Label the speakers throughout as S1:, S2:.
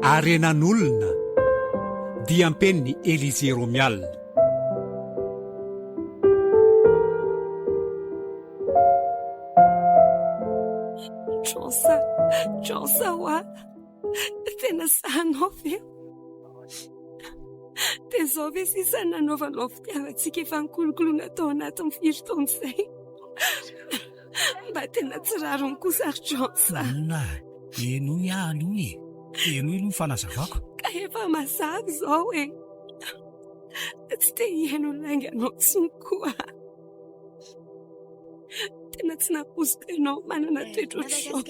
S1: Arenan'olona dia ampeniny Elize Romialina.
S2: Jonsa ho a tena sahanao ve dia izao ve sisa nanaovanao fitiavantsika efa nikolokoloana tao anatin'ny firy taona izay mba tena tsy rarony kosa ry Jonsa.
S3: na eno aloha eno aloha fanazavako
S2: Ka efa mazava izao tsy te hihaino lainganao tsony koa. Tena tsy naposika ianao manana toetra ohatr'izao.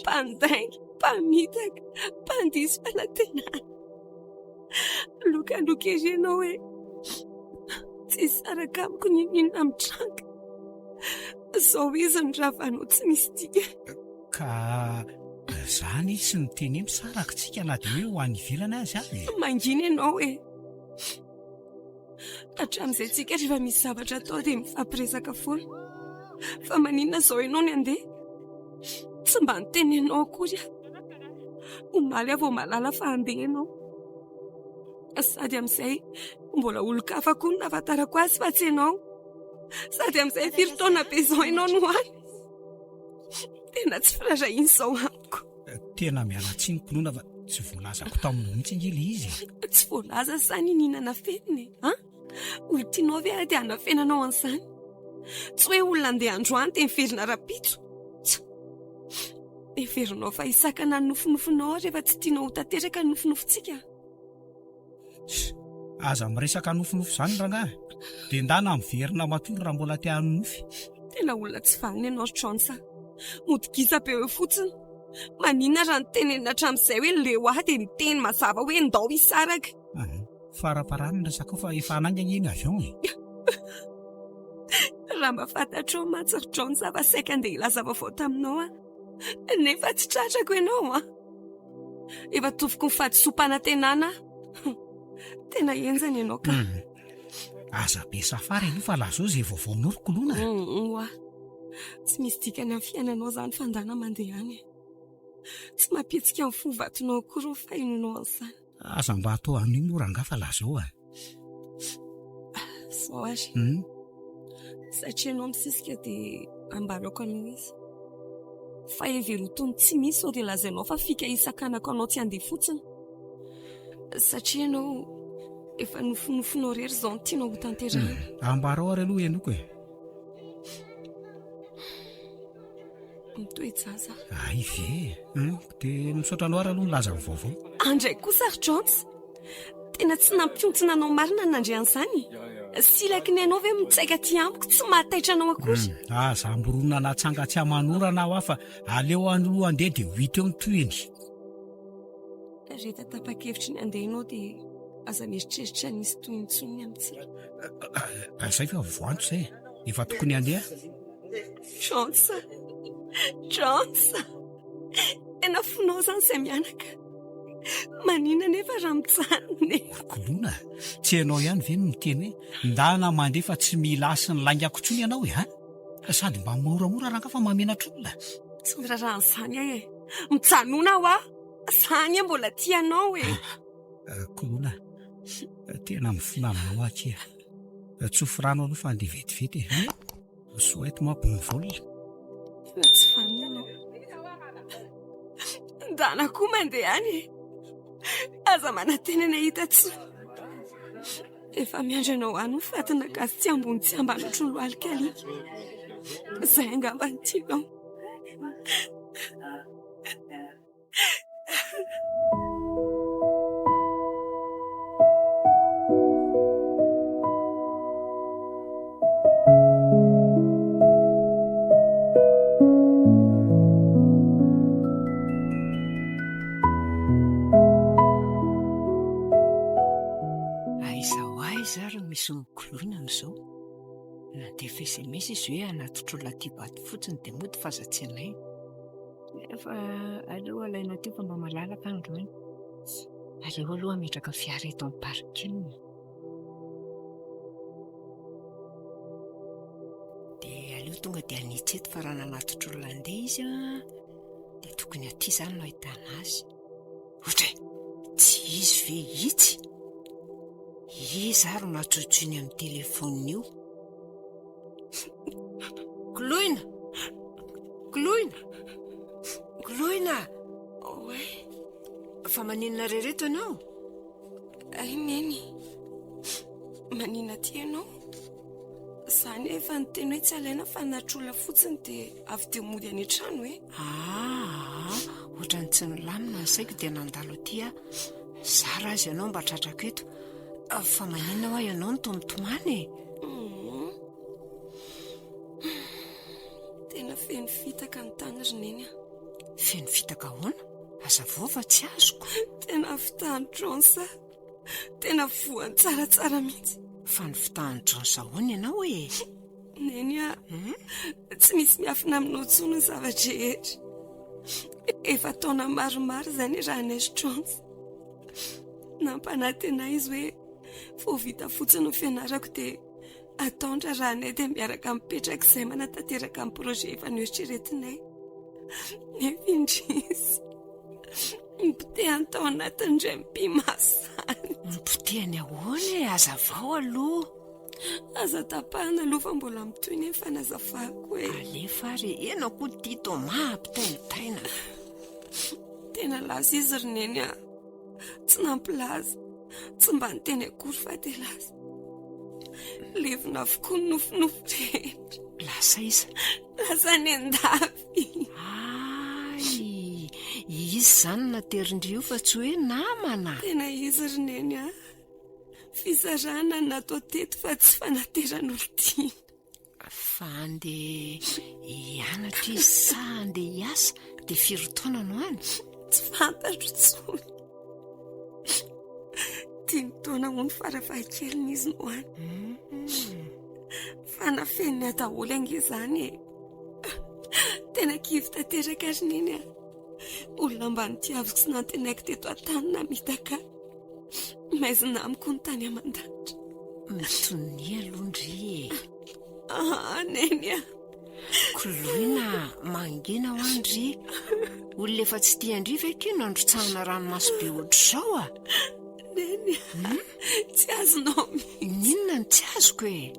S2: Mpandainga, mpamitaka, mpandisy fanantenana. Lokaloka ery ianao tsy saraka amiko ninona mitranga. Izao izy ny ravanao tsy misy tika.
S3: ka zany sy ny teny misaraka tsika na dia hoe ho any ivelana azy avy.
S2: Mangina ianao hatramin'izay tsika rehefa misy zavatra atao dia mifampiresaka foana. Fa maninona izao ianao ny andeha? Tsy mba niteny ianao akory aho. Omaly aho vao malala fa andeha ianao. Sady amin'izay mbola olon-kafa koa no nahafantarako azy fa tsy ianao. Sady amin'izay firy taona be izao ianao no any. Tena tsy firarahiny izao amiko.
S3: Tena miala tsiniko nona fa tsy voalazako taminao mihitsy ngely izy.
S2: Tsy voalaza sany ninana feniny olo tianao ve dia hanafenanao an'izany? Tsy hoe olona andeha androany dia miverina rapitso. Everinao fa hisakana ny nofinofinao rehefa tsy tianao ho tanteraka ny nofinofintsika.
S3: Aza miresaka nofinofy izany rangahy dia ndana miverina matory raha mbola tia hanonofy.
S2: Tena olona tsy vanina ianao ry Jonsa. Modigisa be eo fotsiny. Maninona raha nitenenina hatramin'izay hoe leo ahy dia niteny mazava hoe ndao hisaraka.
S3: Faraparany ny resaka fa efa anaingana eny avy ao
S2: Raha mba fantatrao mantsy ry Jonsa fa saika andeha hilaza vaovao taminao nefa tsy tratrako ianao efa tofoko ny fahadisom-panantenana. Tena enjana ianao ka.
S3: Aza be safary aloha fa lazao izay vaovaonao ry kolona.
S2: Tsy misy dikany amin'ny fiainanao izany fandana mandeha any. Tsy mampihetsika amin'ny fovatonao akory ho fahinonao an'izany.
S3: Aza mba atao an'io rangahy fa lazao
S2: Sao ary satria ianao misisika dia ambarako anao izy. Fa everotony tsy misy sao dia lazainao fa fika hisakanako anao tsy andeha fotsiny. Satria ianao efa nofinofinao rery izao no tianao ho tanterahina.
S3: Ambarao ary aloha enoko
S2: mitohy jaza.
S3: Ve dia misaotranao ary aloha laza vaovao.
S2: Andray kosa ry Jonsa, tena tsy nampiontsina anao marina nandrean'izany. Silaky ny ianao ve mitsaika ty amiko tsy mahataitra anao akory.
S3: Aza amborona natsanga tsy hamanora aho fa aleo aloha andeha dia ho hita eo ny toeny.
S2: Rehefa tapa-kevitry ny andeha ianao dia aza mieritreritra nisy toy ny tsoniny amintsika.
S3: Izay fa voanto izay efa tokony handeha.
S2: Jonsa, tena fonao izany izay mianaka. Manina nefa raha mitsaniny.
S3: Kolona, tsy ianao ihany ve no miteny hoe ndana mandeha fa tsy mila asy ny laingako intsony ianao sady mba moramora raha fa mamenatra olona.
S2: Tsy miraran'izany ahy mitsanona aho izany mbola tianao
S3: Kolona, tena mifinamina aky tsofirano aloha fa andeha vetivety soety mampo ny volona.
S2: Tsy fanina ianao. Ndana koa mandeha any aza manantenana hita tsony. Efa miandry anao any ho fatina gasy tsy ambony tsy ambany ohatry ny lohalika alika. Izay angamba ny tianao.
S4: Misy mikolona amin'izao na dia SMS izy hoe anatitra olona ty baty fotsiny dia mody fazatsianay nefa aleo alaina ty fa mba malalaka andro any. Aleo aloha ametraka fiara eto amin'ny parking. io tonga dia anitseto fa raha nanatitra olona andeha izy dia tokony aty izany no ahitana azy. Ohatra tsy izy ve itsy? Izy ary natsotsoiny amin'ny telefonina io. Kloina! Kloina! Kloina!
S2: Oe,
S4: Fa maninona rereto ianao?
S2: ay neny, manina ty ianao? Zany efa niteny hoe tsy alaina fa natrola fotsiny dia avy dia mody any an-trano hoe.
S4: Ohatrany tsy nilamina ny saiko dia nandalo aty zara azy ianao mba tratrako eto. Fa maninona hoa ianao no tomitomany?
S2: Tena feno fitaka ny tanary neny.
S4: Feno fitaka ahoana? Aza vao fa tsy azoko.
S2: Tena fitahany Jonsa. Tena voany tsaratsara mihitsy.
S4: Fa ny fitahany Jonsa ahoana ianao hoe?
S2: Neny tsy misy miafina aminao intsony ny zavatra rehetra. Efa taona maromaro izany raha naizy Jonsa. Nampanantena izy hoe vao vita fotsiny ny fianarako dia ataondra raha nay dia miaraka mipetraka izay manatanteraka amin'ny projet efa noeritreretinay. Nefa indrisy mipotehany tao anatin'indray mpimasany.
S4: Mipotehany ahoana aza vao aloha?
S2: Aza tapahana aloha fa mbola mitoy ny fanazavako hoe
S4: alefa ary ena koa tito mampitaintaina.
S2: Tena laza izy roneny tsy nampilaza, tsy mba niteny akory fa dia laza. Levina avokoa ny nofinofo rehetra.
S4: Lasa iza?
S2: Lasa ny andafy.
S4: Izy izany naterindrio fa tsy hoe namana.
S2: Tena izy roneny fizarana natao teto fa tsy fanateran'olon-tiana.
S4: Fa andeha hianatra izy sa andeha hiasa dia firy taona no any?
S2: Tsy fantatro intsony. 10 taona ho ny farafahakeliny izy no any. Fanafeniny adaholy angezany tena kivy tanteraka azy neny olona mba nitiaviko sy nantenaiko teto an-tany namitaka maizina amiko ny tany aman-danitra.
S4: Mitony alondry
S2: neny
S4: Kloina mangina ho andry. Olona efa tsy tia andry ve kino androtsahana ranomasy be ohatr'izao
S2: neny tsy azonao
S4: Ninona ny tsy azoko e?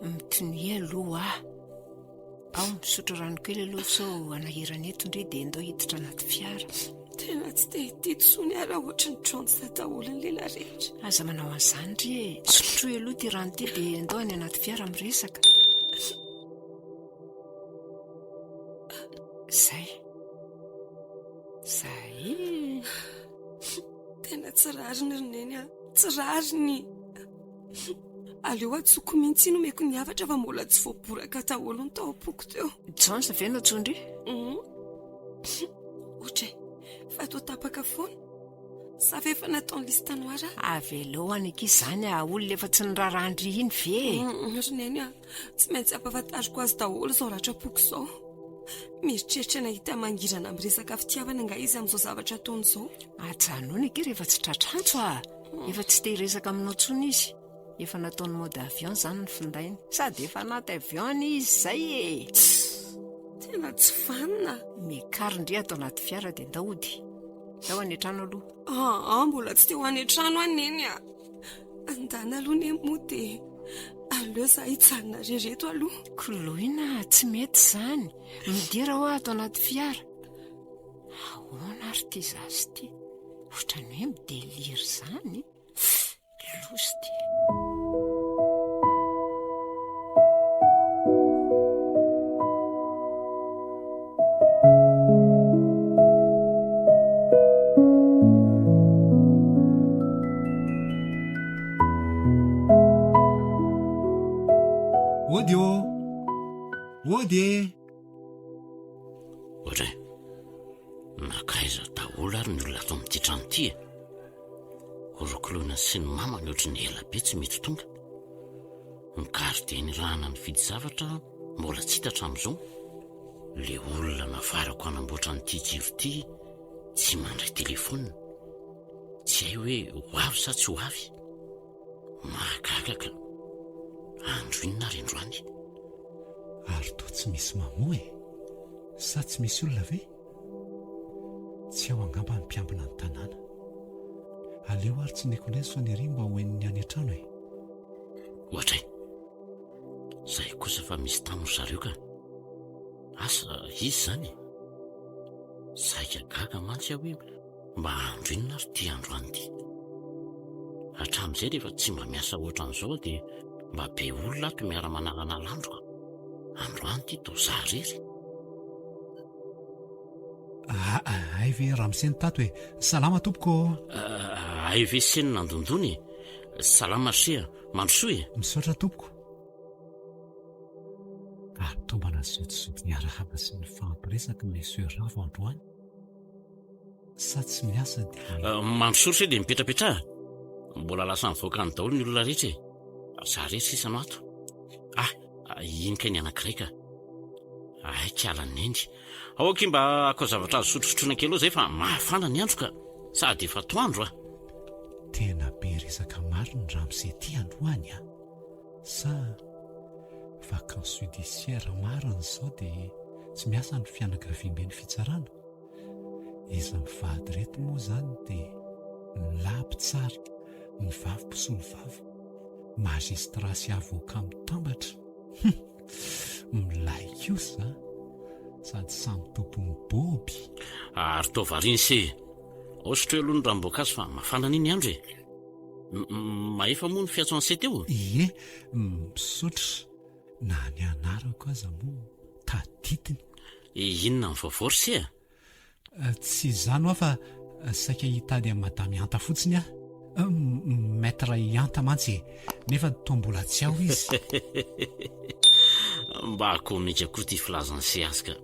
S4: Mitony aloha ao misotro rano kely aloha sao anahirana eto indray dia endao hiditra anaty fiara.
S2: tena tsy te hitito sony ara ohatry ny Jonsa daholo ny lehilahy rehetra.
S4: Aza manao an'izany ry sotroy aloha ty rano ty dia endao any anaty fiara miresaka. Zay
S2: Tena tsy rariny roneny tsy rariny. Aleo atsoko mihitsy no meko ny havatra fa mbola tsy voaboraka daholo ny tao am-poko teo.
S4: Jonsa ve no tsondry?
S2: Ohatra fa to tapaka foana sa fa efa nataony listanoara.
S4: Avelao an'eky izany olona efa tsy nirarandry iny ve?
S2: Roneny tsy maintsy ampahafantariko azy daholo izao ratra-poko izao. Mieritreritra nahita mangirana amin'ny resaka fitiavana nga izy amin'izao zavatra ataony izao.
S4: Ajanony eky rehefa tsy tratrantso efa tsy te hiresaka aminao tsony izy. Efa nataony mode avion izany ny findainy. Sady efa anaty avion izy zay
S2: Tena tsy vanina.
S4: Mikarindry atao anaty fiara dia ndaody. Dao any an-trano aloha.
S2: Mbola tsy teo any an-trano aneny andana aloha ny moa dia aleo za hijanona rereto aloha.
S4: Kloina tsy mety izany. Midera ho atao anaty fiara. Ahoana ary ty zazy ty? Ohatrany hoe mideliry izany. Lozy ty.
S1: Ody
S5: Ohatray nakaiza daholo ary ny olona ato amin'ity trano ity Orokolona sy ny mama ny ohatry ny ela be tsy mety tonga. Nikary ny rahana ny fidy zavatra mbola tsy hita hatramin'izao. Le olona nafarako hanamboatra n'ity jiro ity tsy mandray telefonina. Tsy hay hoe ho avy sa tsy ho avy. Mahakakaka andro inona ary androany?
S1: Ary toa tsy misy mamoa e, sa tsy misy olona ve? Tsy ao angamba ny mpiambina ny tanàna. Aleo ary tsy Nicolas fa ny mba hoeniny any an-trano e.
S5: Ohatra e, izay kosa fa misy tamin'ny zareo ka. Asa izy izany? Saika gaga mantsy aho hoe mba andro inona ary ty androany ty. Hatramin'izay rehefa tsy mba miasa ohatran'izao dia mba be olona ato miara-manalana landro ka. Androany ty toa za rery.
S1: Ay ve Ramseny tato hoe salama tompoko.
S5: Ay ve senina andondony? Salama sia, mandrosoa e.
S1: Misaotra tompoko. Tombana izay tsy zoto niarahaba sy ny fampiresaka Monsieur Ravo androany. Sa tsy miasa dia
S5: Mandrosoa dia mipetrapetraha. Mbola lasa mivoaka ny daholo ny olona rehetra e. Za rery sisa no ato. Inika ny anankiray ka. Kiala ny endry. Aoky mba ako zavatra azo sotrosotrona kely eo izay fa mafana ny andro ka. Sady efa toandro ah.
S1: tena be resaka mariny Ramsey ty androany a. Sa vacances judiciaire mariny izao dia tsy miasa ny fianakaviam-be ny fitsarana. Izy mivady reto moa izany dia milapy tsara, mivavy sy mivavy, magistrat sy avocat mitambatra. Milay kosa sady samy tompony boby.
S5: Ary tao variany se. Ohatry hoe aloha ny ranom-boankazo fa mafana niny andro e. Maefa moa ny fiatsoan'ny se teo?
S1: Ie, misaotra. Na ny anarako aza moa taditiny.
S5: Inona ny vaovao ry se?
S1: Tsy izany hoa fa saika hitady amin'ny madame Ianta fotsiny aho. Maître Ianta mantsy nefa toa mbola tsy aho izy.
S5: Mba konika koa ty filazan'ny se azy ka.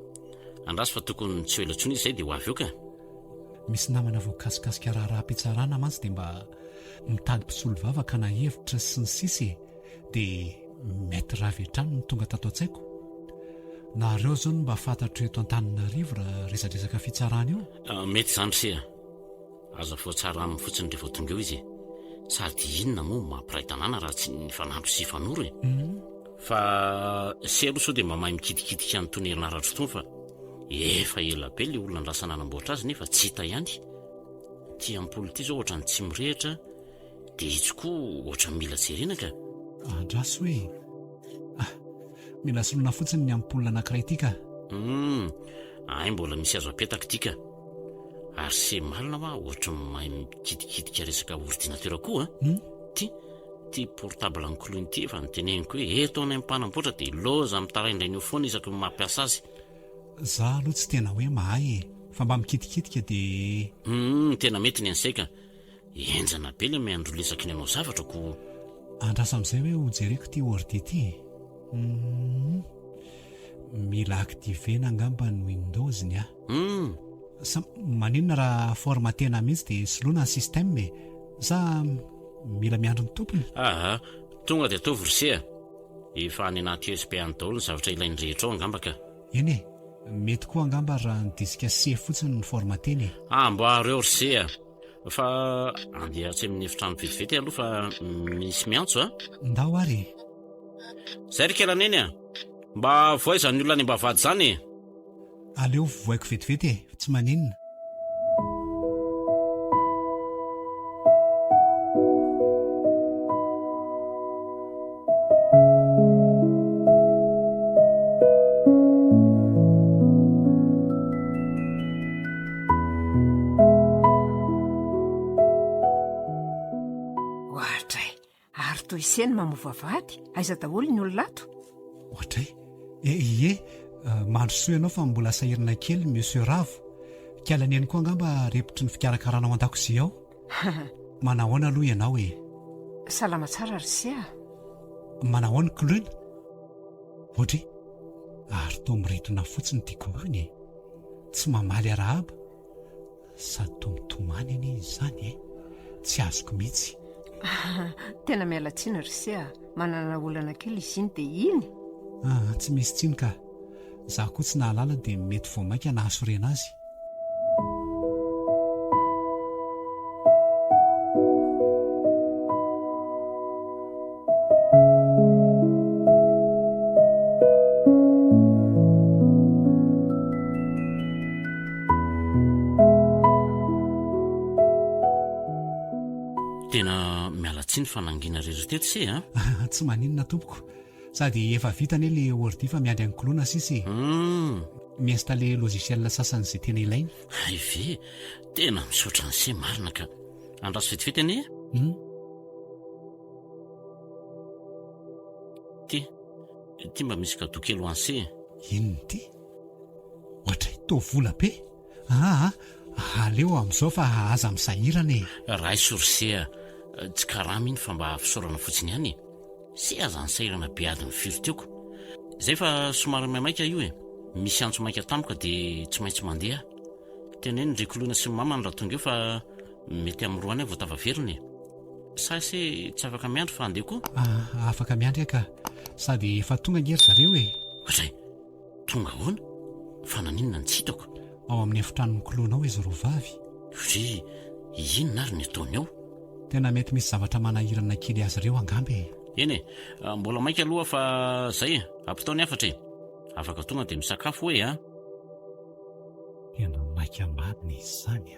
S5: Andraso fa tokony tsy ho ela intsony izy izay dia ho avy eo ka.
S1: Misy namana voakasikasika raharaha-pitsarana mantsy dia mba mitady mpisolo vava ka na hevitra sy ny sisy dia maître Ravetrano no tonga tato an-tsaiko. Nareo zao no mba fantatro eto Antananarivo raha resadresaka fitsarana io.
S5: Mety izany se. Aza foa tsara aminy fotsiny rehefa tonga eo izy. Sady inona moa mampiray tanàna raha tsy ny fanandro sy fanoro e. Fa se aloha sao dia mba mahay mikidikitika ny tony herinaratra tony fa efa ela be ilay olona lasa nanamboatra azy nefa tsy hita ihany. Ty ampoly ty zao ohatrany tsy mirehitra dia izy koa ohatrany mila jerena ka.
S1: Andraso hoe mila solona fotsiny ny ampoly anankiray ity ka.
S5: Ay mbola misy azo apetaka ity ka. Ary se malina hoa ohatry mahay mikidikitika resaka ordinatera koa ty portable ankoloiny ity efa nyteneniko hoe eto any ampanamboatra dia loza mitaraindray ny foana isaky ny mampiasa azy.
S1: Za aloha tsy tena hoe mahay fa mba mikidikitika dia
S5: tena mety ny ansaika. Enjana be le miandro lesaky ny anao zavatra ko.
S1: Andrasa amin'izay hoe ho jereko ty ordi ity. Mila activena angamba ny Windows ny sa maninona raha formatena mihitsy dia soloina ny système sa mila miandro ny tompony.
S5: Tonga dia ataovy rysea. Efa any anaty USB any daholo ny zavatra ilainy rehetra ao angamba ka.
S1: Eny e, mety koa angamba raha ny disika C fotsiny ny formateny.
S5: Mbo areo rysea. Fa andeha tsy amin'ny efitrano vetivety aloha fa misy miantso
S1: ndao ary.
S5: Zay ry kelaneny mba voaizany olona any mba vady zany.
S1: Aleo voaiko vetivety tsy maninona.
S4: Toy iseny mamovavady aiza daholo ny ololato.
S1: Ohatra ie mandrosoa ianao fa mbola sahirana kely Monsieur Ravo. Kialany eny koa angamba repotry ny fikarakarana ao an-dakozia ao. Manahoana aloha ianao
S4: salama tsara ry se
S1: manahoana kolona ohatra ary toa miretona fotsiny ty kolony tsy mamaly arahaba sady toa mitomany any izany tsy azoko mihitsy.
S4: Tena miala tsiny ry se manana olana kely izy iny dia iny.
S1: Tsy misy tsiny ka. Za koa tsy nahalala dia mety vao mainka nahasorena azy.
S5: Tena miala tsiny fanangina rehetra teto se a?
S1: Tsy maninona tompoko, sady efa vitany ilay ordi fa miandry any kolona sisy. Miesta le logiciel sasany izay tena ilainy.
S5: Ve tena misaotra ny se marina ka andraso vetivety anie ty mba misy kadokely ho anse.
S1: Inony ty? Ohatra itovola be. Aleo amin'izao fa aza misahirana
S5: raha isorsea tsy karaha miny fa mba fisaorana fotsiny ihany se aza ny sahirana be adiny firy teoko zay fa somary maimaika io misy antso maika tampoka dia tsy maintsy mandeha tena hoe nindrikoloina sy mamany raha tonga eo fa mety amin'ny roany vao tavaveriny sasy tsy afaka miandry fa andeha koa.
S1: Afaka miandry ka sady efa tonga ngery zareo
S5: Ray tonga hoana fa naninona ny tsy hitako
S1: ao amin'ny efitranony kolonao izy rovavy.
S5: Inona ary ny ataony ao?
S1: Tena mety misy zavatra manahirana kely azy ireo angambe.
S5: Eny mbola maika aloha fa zay ampitaony afatra afaka tonga dia misakafo hoe
S1: Tena maika marina izy izany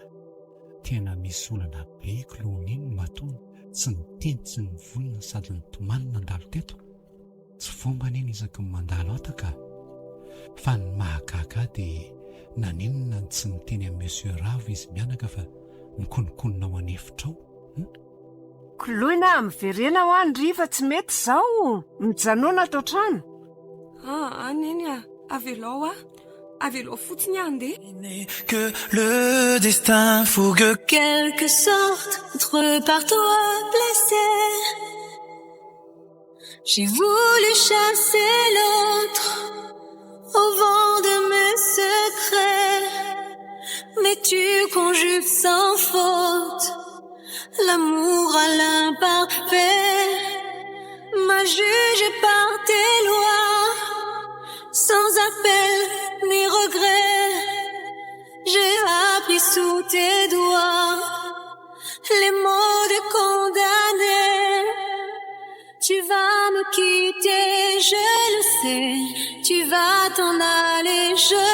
S1: tena misy olana be koloniny matony tsy niteny tsy nivolona sady nitomanina andalo teto. Tsy fomba neny isaky ny mandalo ataka fa ny mahagaga dia naninona tsy niteny amin'ny monsieur Ravo izy mianaka fa nikonikonina ao anefitrao.
S4: Koloina miverena ho any riva tsy mety izao mijanona atao trano.
S2: Aneny avelao avelao fotsiny ande.
S6: Que le destin fougue
S7: quelque sorte entre par toi blessé. J'ai voulu chasser l'autre au vent de mes secrets, mais tu conjugues sans faute l'amour à l'imparfait, m'a jugé par tes lois, sans appel ni regret. J'ai appris sous tes doigts les mots de condamné. Tu vas me quitter, je le sais. Tu vas t'en aller, je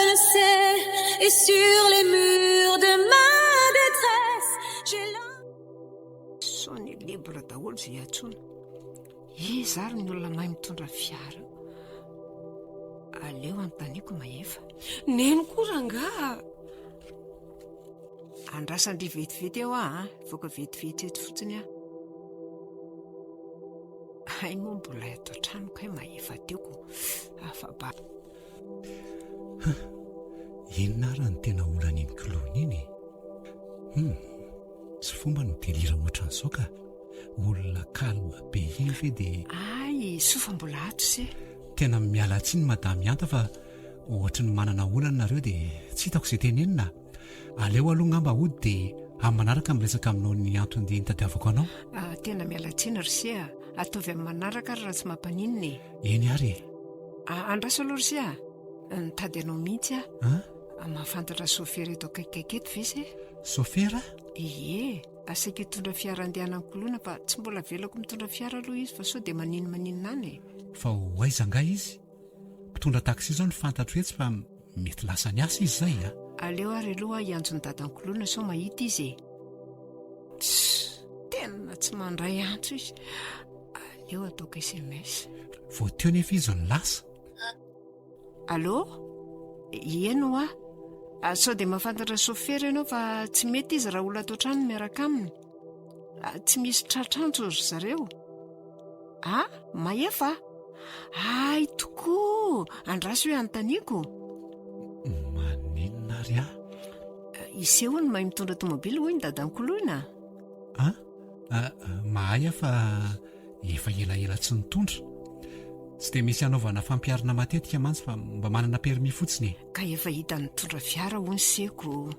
S7: le sais. Et sur les murs de ma détresse, j'ai
S4: Sony libre daholo zay atsona. Izy ary ny olona mahay mitondra fiara. Aleo antaniko maefa.
S2: Neny koranga.
S4: Andrasandry vetivety eo voaka vetivety eto fotsiny Hay moa mbola atao trano kay maefa teoko afaba.
S1: Inona ary ny tena olana iny kolona iny? Tsy fomba no delira ohatran'izao ka olona kalma be iny ve dia
S4: Ay, sofa mbola ato se.
S1: tena miala tsiny madamy anta fa ohatra ny manana olana nareo dia tsy hitako izay tenenina. Aleo aloha ngamba hody dia amin'ny manaraka miresaka aminao ny antony dia nitadiavako anao.
S4: Tena miala tsiny ry se ataovy amin'ny manaraka raha tsy mampaninina.
S1: Eny ary
S4: Andraso aloha ry se nitady anao mihitsy mahafantatra sofera eto akaikikaiky eto ve se?
S1: Sofera?
S4: Asaika hitondra fiara andehanany kolona fa tsy mbola velako mitondra fiara aloha izy fa sao dia maninona any.
S1: Fa ho aiza nga izy? Mpitondra taksi izao ny fantatro etsy fa mety lasa ny asa izy zay
S4: Aleo ary aloha hianjo ny dadany kolona sao mahita izy tena tsy mandray antso izy. Aleo ataoko SMS.
S1: Vao teo nefa izy ny lasa.
S4: Allo? Eno sao dia mahafantatra sofera ianao fa tsy mety izy raha olona atao trano miaraka aminy. Tsy misy tratranjo ry zareo. Maefa? Ay tokoa, andraso hoe anontaniako.
S1: Maninona ary
S4: Iseho ny mahay mitondra tomobily hoy ny dadany kolona.
S1: Mahay fa efa elaela tsy nitondra. Tsy dia misy hanaovana fampiarana matetika mantsy fa mba manana permi fotsiny.
S4: Ka efa hita nitondra fiara hoy ny seko.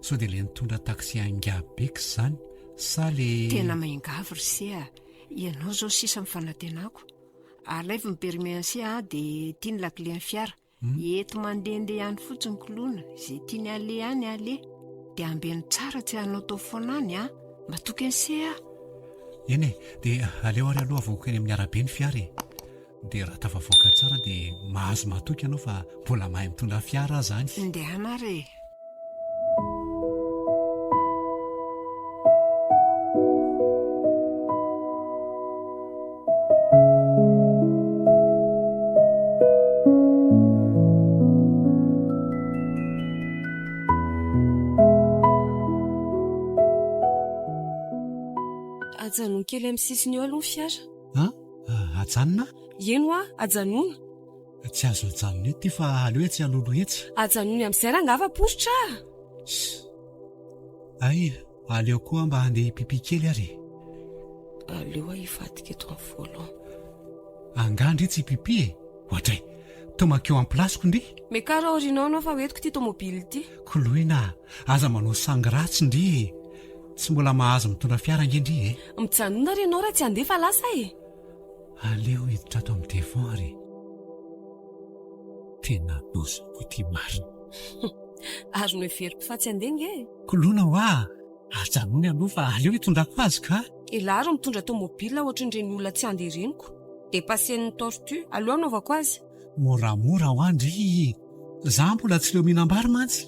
S1: Sao dia ilay nitondra taksi angabeka izany sa le
S4: Tena mahingavy ry se ianao zao sisa mifanantenako. Alaivo ny permi anse dia tia ny lakile ny fiara. Eto mandehandeha ihany fotsiny kolona izay tiany ale ihany ale dia ambeny tsara tsy hanao tao foana any matoky ny se
S1: Eny dia aleo ary aloha avoaka eny amin'ny arabe ny fiara dia raha tafavoaka tsara dia mahazo matoky ianao fa mbola mahay mitondra fiara zany.
S4: Indehana ary
S2: Ajanona kely amin'ny sisiny eo aloha ny fiara.
S1: Ajanona?
S2: Eno ajanona.
S1: Tsy azo ajanona ety fa aleo tsy alolo etsy.
S2: Ajanona amin'izay raha ngava-positra.
S1: Ay, aleo koa mba handeha pipi kely ary.
S2: Aleo hivadika eto amin'ny voalohany.
S1: Angandry tsy pipi e. Ohatray, tomakeo amin'ny plasiko ndry.
S2: Mekara orinao anao fa hoentiko ity tomobily ity.
S1: Koloina, aza manao sangy ratsy ndry. Tsy mbola mahazo mitondra fiara ngendry e.
S2: Mijanona ry ianao raha tsy handefa lasa e.
S1: Aleo hiditra ato amin'ny devon ary. Tena doziko ity marina.
S2: Ary no everiko fa tsy handenga e.
S1: Koloina hoa, ajanony aloha fa aleo hitondrako azy ka.
S2: Ilaro mitondra tomobila ohatran'ireny olona tsy handeha reniko. Dia pasien'ny tortue, aleo anaovako azy.
S1: Moramora ho andry. Zaho mbola tsy leo mihinam-bary mantsy.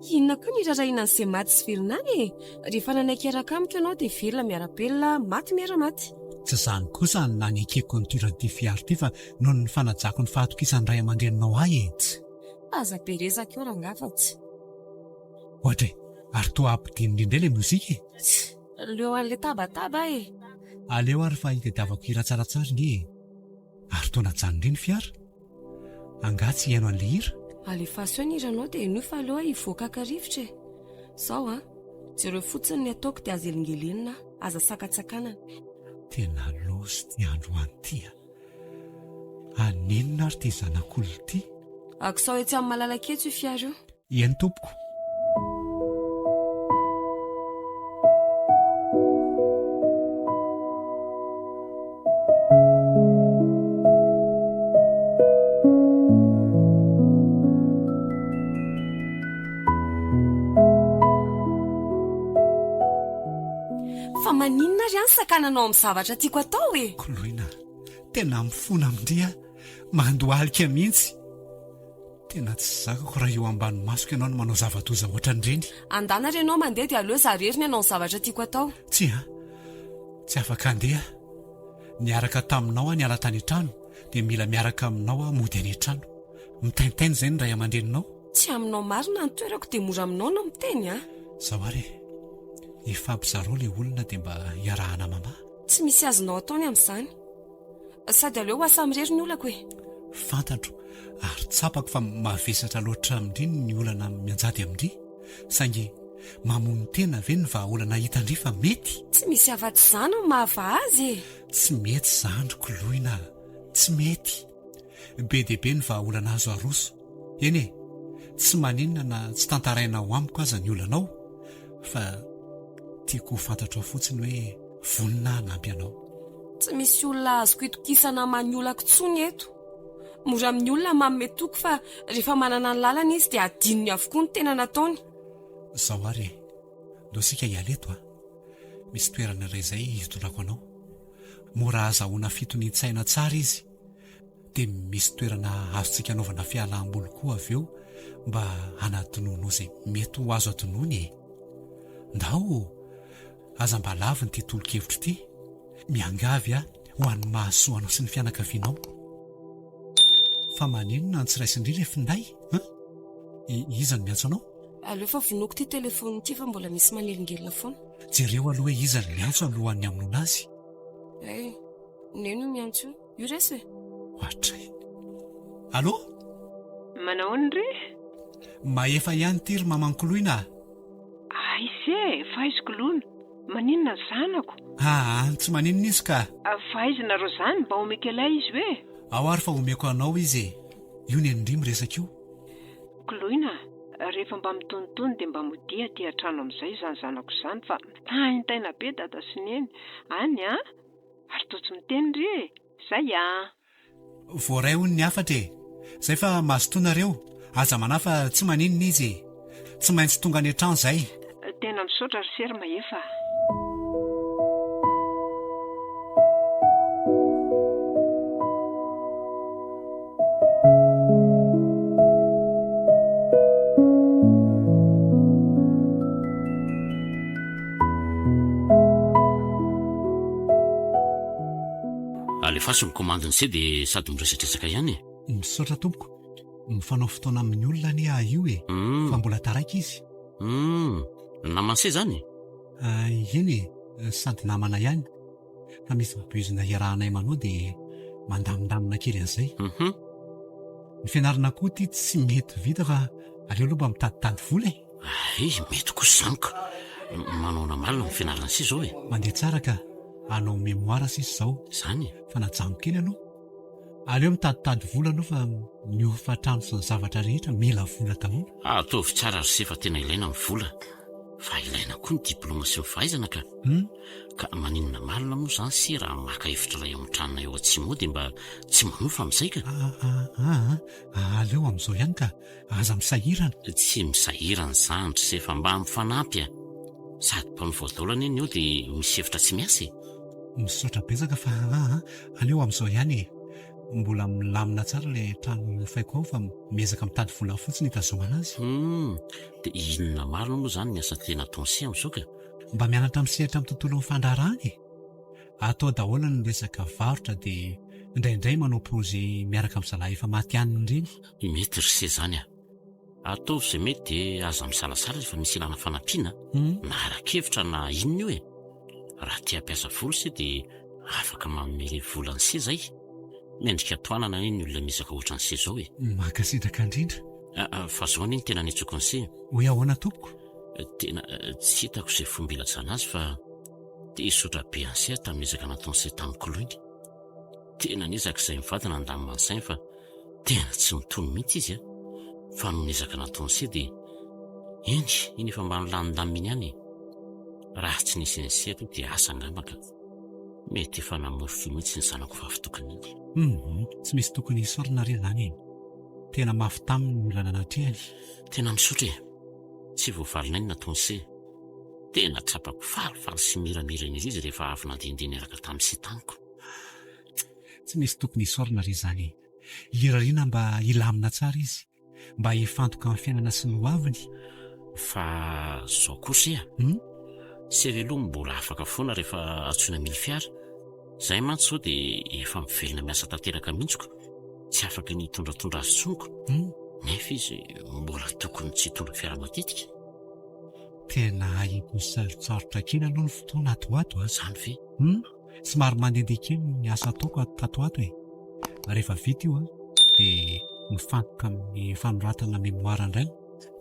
S2: Inona koa ny rarahiana an'izay maty sy velona any e. Rehefa nanaiky araka amiko ianao dia velona miarapelona, maty miara-maty.
S1: Tsy izany kosa ny nanekeko ny toeran'ity fiara ity fa noho ny fanajako ny fahatokisan'ny ray aman-dreninao ahy etsy.
S2: Aza be rezaka eo raha ngafatsy.
S1: Ohatra, ary toa ampidininy indray ilay mozika e.
S2: Leo an'ilay tabataba e.
S1: Aleo ary fa hitadiavako hira tsaratsara ny e. Ary toa najanony ny fiara. Anga tsy hiaino an'ilay hira.
S2: Alefaso eo ny hiranao dia eno fa aleo hivoaka ka-rivotra e. Zao jereo fotsiny ny ataoko dia aza elingelenina, aza sakatsakana.
S1: Tena loso ty andro an'ity. Anenina ary ty zanak'olona ity.
S2: Akisao etsy amin'ny malalaketsy io fiara io.
S1: Eny tompoko.
S2: Fa maninona ry any sakananao amin'ny zavatra tiako atao e.
S1: Koloina, tena mifona amindria, mandohalika mihitsy. Tena tsy zakako raha eo ambany masoko ianao no manao zava-doza ohatran'ireny.
S2: Andana ry ianao mandeha dia aleo zareriny ianao ny zavatra tiako atao.
S1: Tsy afaka andeha. Niaraka taminao ny ala tany an-trano, dia mila miaraka aminao mody any an-trano. Mitaintaina izay ny ray aman-dreninao.
S2: Tsy aminao marina ny toerako dia mora aminao no miteny
S1: Zao ary, efa ampizarao ilay olona dia mba hiarahana mama.
S2: Tsy misy azonao ataony amin'izany. Sady aleo ho asa mirery ny olako e.
S1: Fantatro, ary tsapako fa mavesatra loatra amindry ny olana mianjady amindry. Saingy mamono tena ve ny vahaolana hitandry fa mety?
S2: Tsy misy afa-tsy izany no mahava azy e.
S1: Tsy mety izany Koloina, tsy mety. Be dia be ny vahaolana azo aroso. Eny e, tsy maninona na tsy tantaraina ho amiko aza ny olanao, fa tiako ho fantatro fotsiny hoe vonina hanampy anao.
S2: Tsy misy olona azoko itokisana maniolako tsony eto. Mora amin'ny olona manome toko fa rehefa manana ny lalana izy dia adinony avokoa ny tena nataony.
S1: Zao ary, ndao sika hialeto misy toerana iray izay hitondrako anao. Mora azahoana fitonian-tsaina tsara izy, dia misy toerana azontsika anaovana fialam-boly koa avy eo mba hanatonoana izay mety ho azo atonoany e. Ndao, aza mba laviny ity tolo-kevitra ity, miangavy ho an'ny mahasoanao sy ny fianakavianao. Fa manenona ny tsiraisindrira finday? Iza no miantso anao?
S2: Aleo fa vonoako ity telefony ity fa mbola misy manelingelina foana.
S1: Jereo aloha hoe iza no miantso alohan'ny amono azy.
S2: Neno miantso io reso e.
S1: Ohatray. Allo?
S4: Manahoana ry?
S1: Maefa ihany ity ry maman-Koloina.
S4: Aise, faizikoloana. Maninona ny zanako?
S1: Tsy maninona izy ka.
S4: Fahaizina ro zany mba omeko ilay izy hoe?
S1: Ao ary fa omeko anao izy. Io ny endry miresaka io.
S4: Koloina, rehefa mba mitonitony dia mba modia aty an-trano amin'izay izany zanako izany fa taintaina be dada sy neny. Any ary toa tsy miteny ry e. Zay
S1: Voaray hono ny afatra e. Zay fa mazotoanareo. Aza manafa tsy maninona izy. Tsy maintsy tonga any an-trano zay.
S4: Tena misaotra ry sery maefa.
S5: Alefaso mikomandiny se dia sady miresadresaka ihany e.
S1: Misaotra tompoko. Mifanao fotoana amin'ny olona ny io e. Fa mbola taraiky izy.
S5: Namana se zany?
S1: Eny e, sady namana ihany. ka misy bibizina iarahanay manao dia mandamindamina kely an'izay. Ny fianarana koa ty tsy mety vita fa aleo aloha mba mitaditady vola e.
S5: Ay, mety kosa izany ka. Manaona malina ny fianarana sisa izao e.
S1: Mandeha tsara ka anao memoara sisa izao.
S5: Izany
S1: Fa najamo kely aloha. Aleo mitaditady vola aloha fa miofa trano sy ny zavatra rehetra mila vola daholo.
S5: ataovy tsara ry sefa tena ilaina ny vola. Fa ilaina koa ny diploma sy ny fahaizana ka. Ka maninona malina moa izany sy raha maka hevitra iray amin'ny tranona eo atsimo dia mba tsy manofa amin'izay ka.
S1: Aleo amin'izao ihany ka aza misahirana.
S5: Tsy misahirana izany ry sefa, mba mifanampy a. Sady mpanovoadaolana iny eo dia misy hevitra tsy miasa e.
S1: Misaotra betsaka fa aleo amin'izao ihany e. Mbola milamina tsara ilay trano nofaiko ao fa miezaka mitady vola fotsiny hitazomana azy.
S5: Dia inona marina moa izany ny asa tena ataony sy amin'izao ka.
S1: Mba mianatra misehatra amin'ny tontolon'ny fandraharahana e. Atao daholo ny resaka varotra dia indraindray manao proje miaraka amin'ny zalahy efa maty aniny ireny.
S5: Mety ry se izany a. Ataovy izay mety dia aza misalasala rehefa misy ilana fanampiana na arak'hevitra na inona io e. Raha tia hampiasa vola se dia afaka manome vola ny se izay. Mendrika toanana iny olona misaka ohatran'ny se izao e.
S1: Mankasitraka indrindra.
S5: Fa izao iny tena nitsoko ny se.
S1: Hoe ahoana tompoko?
S5: Tena tsy hitako izay fomba ilatsana azy fa dia isotra be any se tamin'ny ezaka nataony se tamiko aloha iny. Tena niezaka izay mivadina andamina ny sainy fa tena tsy mitony mihitsy izy a. Fa noho ny ezaka nataony se dia iny efa mba nilandamina ihany. Raha tsy nisy ny se aloha dia asa angambaka. Mety efa namorofy mihitsy ny zanako vavitokana iny.
S1: Tsy misy tokony hisaorana re izany e. Tena mafy taminy ny olana anatrehany.
S5: Tena misaotra e. Tsy voavalinay ny nataony se. Tena tsapako falifaly sy miramirana izy rehefa avy nandehandeha niaraka tamin'ny se tamiko.
S1: Tsy misy tokony hisaorana re izany. Hirariana mba hilamina tsara izy, mba hifantoka amin'ny fiainana sy ny hoaviny.
S5: Fa izao kosa se veloha mbola afaka foana rehefa atsoina mily fiara. Izay mantsy izao dia efa mivelona miasa tanteraka mintsiko. Tsy afaka ny tondratondra azy tsoniko. Nefa izy mbola tokony tsy hitondra fiara matetika.
S1: Tena haiko sarotra kely aloha ny fotoana atoato a.
S5: Izany ve?
S1: Somary mandehandeha kely ny asa ataoko tatoato e. Rehefa vita io dia mifantoka amin'ny fanoratana memoara indray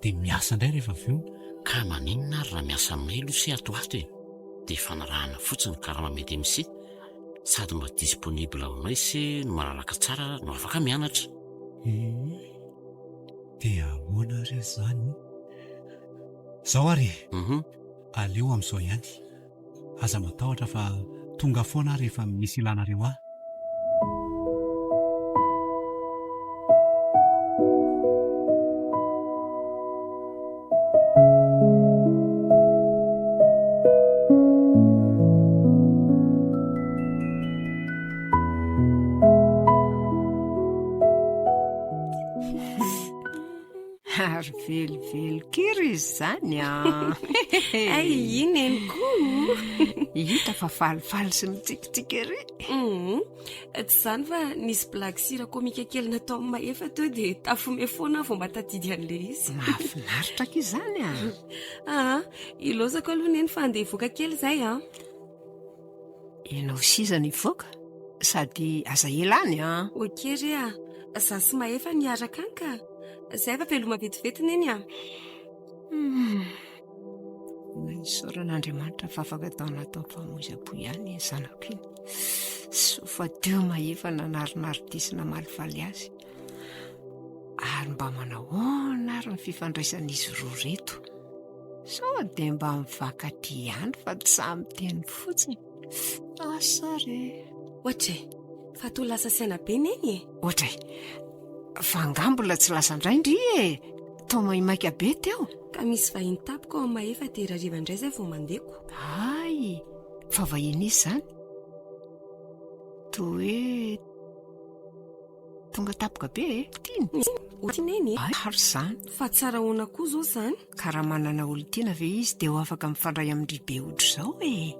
S1: dia miasa indray rehefa avy eo.
S5: Ka maninona ary raha miasa aminay aloha se atoato e. Dia fanarahana fotsiny karama mety MC. Sady mba disponible aminay se no malalaka tsara no afaka mianatra.
S1: Dia ahoana re izany? Izao ary aleo amin'izao ihany. Aza matahotra fa tonga foana rehefa misy ilanareo ahy.
S4: Ary velively kiry izy izany a.
S2: Ay, iny eny koa.
S4: Hita fa falifaly sy mitsikitsiky ery.
S2: Tsy izany fa nisy blague sira komika kely natao amin'ny mahefa teo dia tafome foana vao mba tadidy an'ilay izy.
S4: Mahafinaritra ka izany a.
S2: Ilozako aloha neny fa andeha hivoaka kely izay a.
S4: Ianao siza ny voaka sady aza elany a.
S2: Okery a, za sy mahefa niaraka any ka. Izay fa veloma vetivety neny a.
S4: Isaoran'Andriamanitra fa afaka atao natao mpamoiza-po ihany zanako iny. Sofa teo mahefa nanarinaridisina malifaly azy. Ary mba manahoana ary ny fifandraisan'izy roa reto. Sao dia mba mivakatry ihany fa tsy samy teny fotsiny. Asa re.
S2: Ohatray, fa to lasa saina be neny e.
S4: Ohatray, fa angambola tsy lasa indray ndry e. Tao maimaika be teo.
S2: Ka misy vahiny tapoko ao mahefa dia rariva indray izay vao mandeko.
S4: Ay, fa vahiny izy izany. Toa hoe tonga tapoka be e. Tiany.
S2: Otineny e.
S4: Ary izany.
S2: Fa tsara hoana koa izao izany.
S4: Ka raha manana olon-tiana ve izy dia ho afaka mifandray amin'ny be ohatra izao e.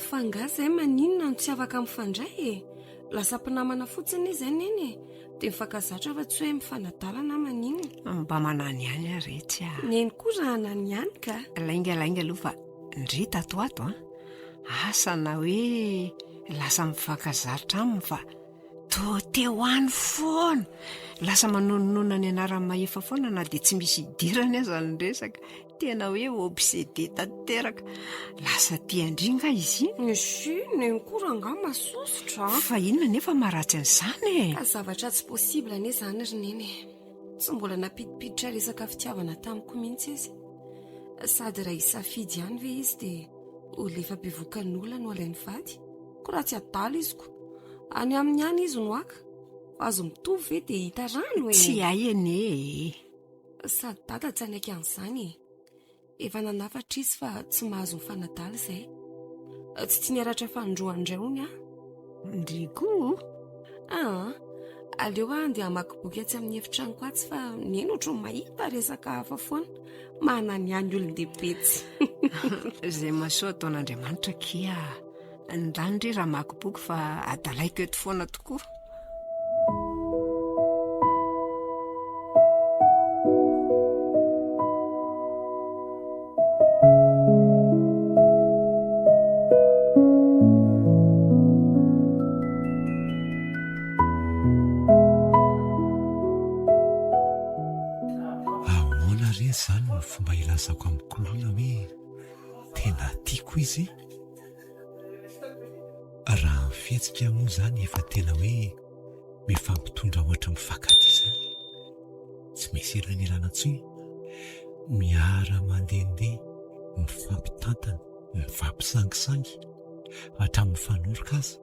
S2: Fa nga izay maninona no tsy afaka mifandray e. Lasa mpinamana fotsiny izy neny e. Dia mifankazatra fa tsy hoe mifanadalana maninona.
S4: Mba manany ihany aretsy a.
S2: Neny koa raha anany ihany ka.
S4: Lainga aloha fa ndry tato ato a. Asa na hoe lasa mifakazarotra aminy fa to teo any foana, lasa manononona ny anarany mahefa foana na dia tsy misy idirany aza ny resaka, tena hoe obsédé tanteraka, lasa tiandringa izy iny.
S2: ny koa nga masosotra
S4: Fa inona nefa maharatsy an'izany
S2: ka zavatra tsy possible ane zany rineny, tsy mbola napidipiditra resaka fitiavana tamiko mihitsy izy, sady raha isafidy ihany ve izy dia olefa bevokan'olona no alainy vady, ko raha tsy adalo izy ko any amin'ny any izy no aka fa azo mitovy ve dia hita rano
S4: tsy hay ane.
S2: sady dada tsy anaiky an'izany efa nanafatra izy fa tsy mahazo mifanadala izay, tsy tia niaratra fandroandray hony
S4: ndriko
S2: aleo andeha hamakiboky atsy amin'ny efitranoko atsy fa neny ohatro mahita resaka hafa foana manany any olon-dehibetsy.
S4: izay masoa ataon'Andriamanitra kia ndandre raha makiboky fa adalaiko eto foana tokoa.
S1: Ahoana re zany no fomba ilazako amin'ny kolona hoe tena tiako izy? Raha ny fihetsika moa zany efa tena hoe mifampitondra ohatra mifankaty izany, tsy misy elanelana intsony, miara mandehandeha, mifampitantana, mifampisangisangy hatramin'ny mifanoroka aza,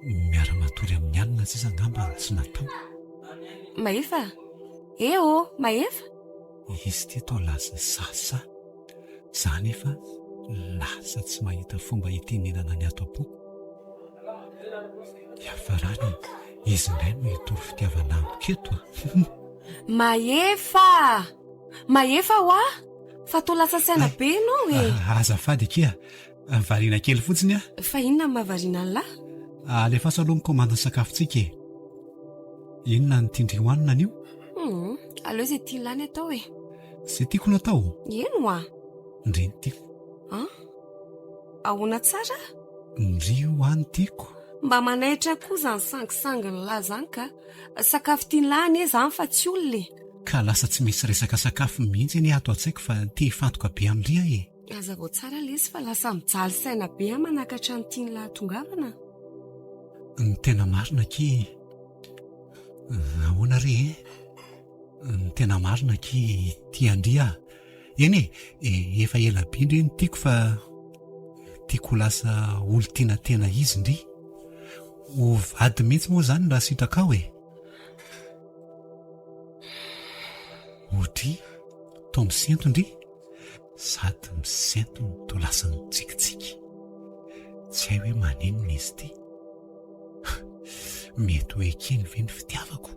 S1: miara matory amin'ny alina sisa angamba tsy natao.
S2: Mahefa mahefa
S1: Izy ty atao lasa sasa, zany efa lasa tsy mahita fomba hitenenana ny ato am-poko. Iafarany izy indray no hitory fitiavana amiko eto.
S2: Mahefa ho fa to lasa saina be ianao
S1: azafady kia, variana kely fotsiny
S2: fa inona mahavariana an'lahy?
S1: Alefaso aloha mikomanda sakafontsika e. Inona ny tindry hoanina anio?
S2: Aleo izay tia lany atao
S1: Izay tiako no atao?
S2: Eno
S1: Ndry ny tiako.
S2: ahoana tsara?
S1: Ndry hoany tiako.
S2: Mba manaitra koa zany sangisanginy lahy zany ka sakafo tia lany zany fa tsy olona
S1: Ka lasa tsy misy resaka sakafo mihitsy ny ato an-tsaiko fa te hifantoka be amin'lia e.
S2: aza vao tsara lesy fa lasa mijaly saina be manakatra ny tia ny lahy tongavana.
S1: Ny tena marina ki ahoana re ny tena marina ki tiandria. Eny efa ela bindry ny tiako fa tiako lasa olo-tiana tena izy ndry. Ho vady mihitsy moa zany raha sitraka ao Odry, to misento ndry, sady misento to lasa mitsikitsiky. Tsy hay hoe manenona izy ty. Mety hoe kely ve ny fitiavako?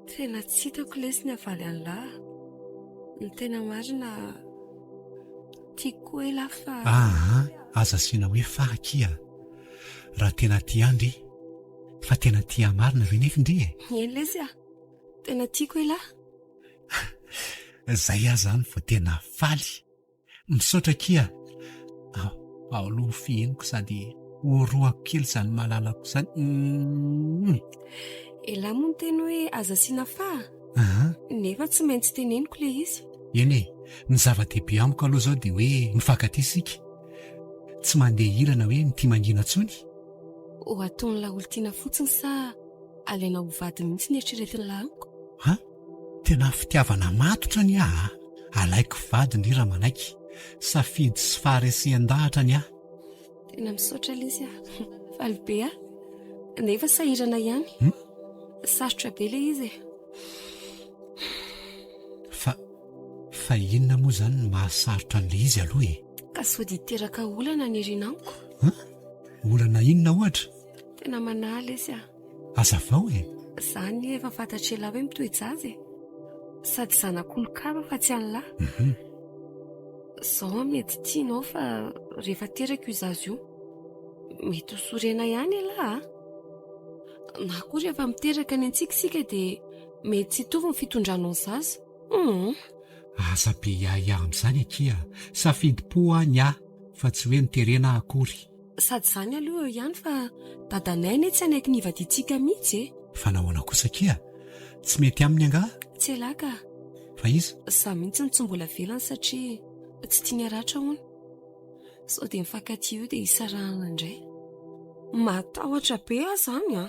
S2: Tena tsy hitako lesy ny avaly an'lahy. Ny tena marina tiako ela fa
S1: aza siana hoe fahakia. Raha tena tia ndry, fa tena tia marina ve nefa ndry
S2: eny lesy tena tiako ela.
S1: Zay aho zany vao tena faly. Misaotra kia. Ao aloha fiheniko sady horoako kely zany mahalalako zany.
S2: Ela moa ny teny hoe aza siana fa nefa tsy maintsy teneniko le izy.
S1: Eny ny zava-dehibe amiko aloha zao dia hoe mifankaty isika. Tsy mandeha hirana hoe mity mangina tsony.
S2: Ho ataon'ny lahy olo-tiana fotsiny sa alaina ho vady mihitsy ny eritreretin'ny lahy amiko?
S1: Tena fitiavana matotra ny alaiko vady ndry raha manaiky. Safidy sy faharesian-dahatra ny
S2: tena misaotra lesy faly be nefa sahirana ihany. Sarotra be le izy
S1: fa inona moa zany ny mahasarotra an'le izy aloha
S2: ka sody hiteraka olana ny erinamiko.
S1: Olana inona ohatra?
S2: Tena manahy lesy
S1: Azavao
S2: zany efa fantatra ela hoe mitoejazy sady zanak'olon-kava fa tsy an'lahy. Zao mety tianao fa rehefa teraka io zazy io mety hosorena ihany ela na koa rehefa miteraka ny antsikisika dia mety tsy tovy ny fitondranao ny zaza.
S1: Asa be amin'izany akia, safidy-po any fa tsy hoe niterena akory.
S2: Sady izany aloha ihany fa dadanay anie tsy anaiky nivadintsika mihitsy e.
S1: Fa nahoana kosa kia? Tsy mety aminy angaha?
S2: Tsy elaka.
S1: Fa iza?
S2: Za mihitsy ny tsy mbola velany satria tsy tia niaratra hono. Sao dia mifankatia io dia hisarahana indray. Matahotra be aho izany a.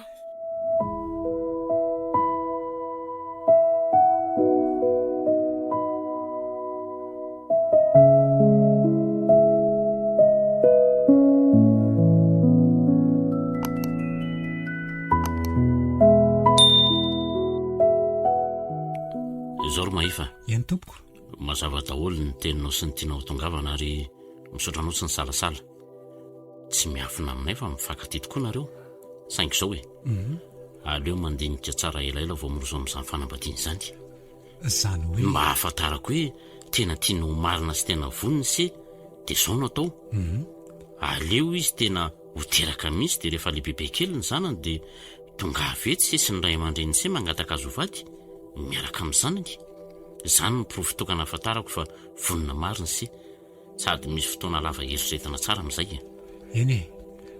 S5: Zao Mahaifa.
S1: Eny tompoko.
S5: Mazava daholo ny teninao sy ny tianao tongavana ary misaotranao sy ny salasala. Tsy miafina aminay fa mifankatia tokoa nareo. Saingy izao e. Aleo mandinika tsara elaela vao miroso amin'izany fanambadiana izany.
S1: Izany hoe
S5: Mba ahafantarako hoe tena tianao marina sy tena vonona se dia izao no atao. Aleo izy tena ho teraka mihitsy dia rehefa lehibe kely ny zanany dia tonga avetsy se sy ny ray aman-dreny se mangataka azo vady miaraka amin'ny zanany. Izany ny profitokana ahafantarako fa vonona marina se sady misy fotoana lava eritreretina tsara amin'izay e.
S1: eny e,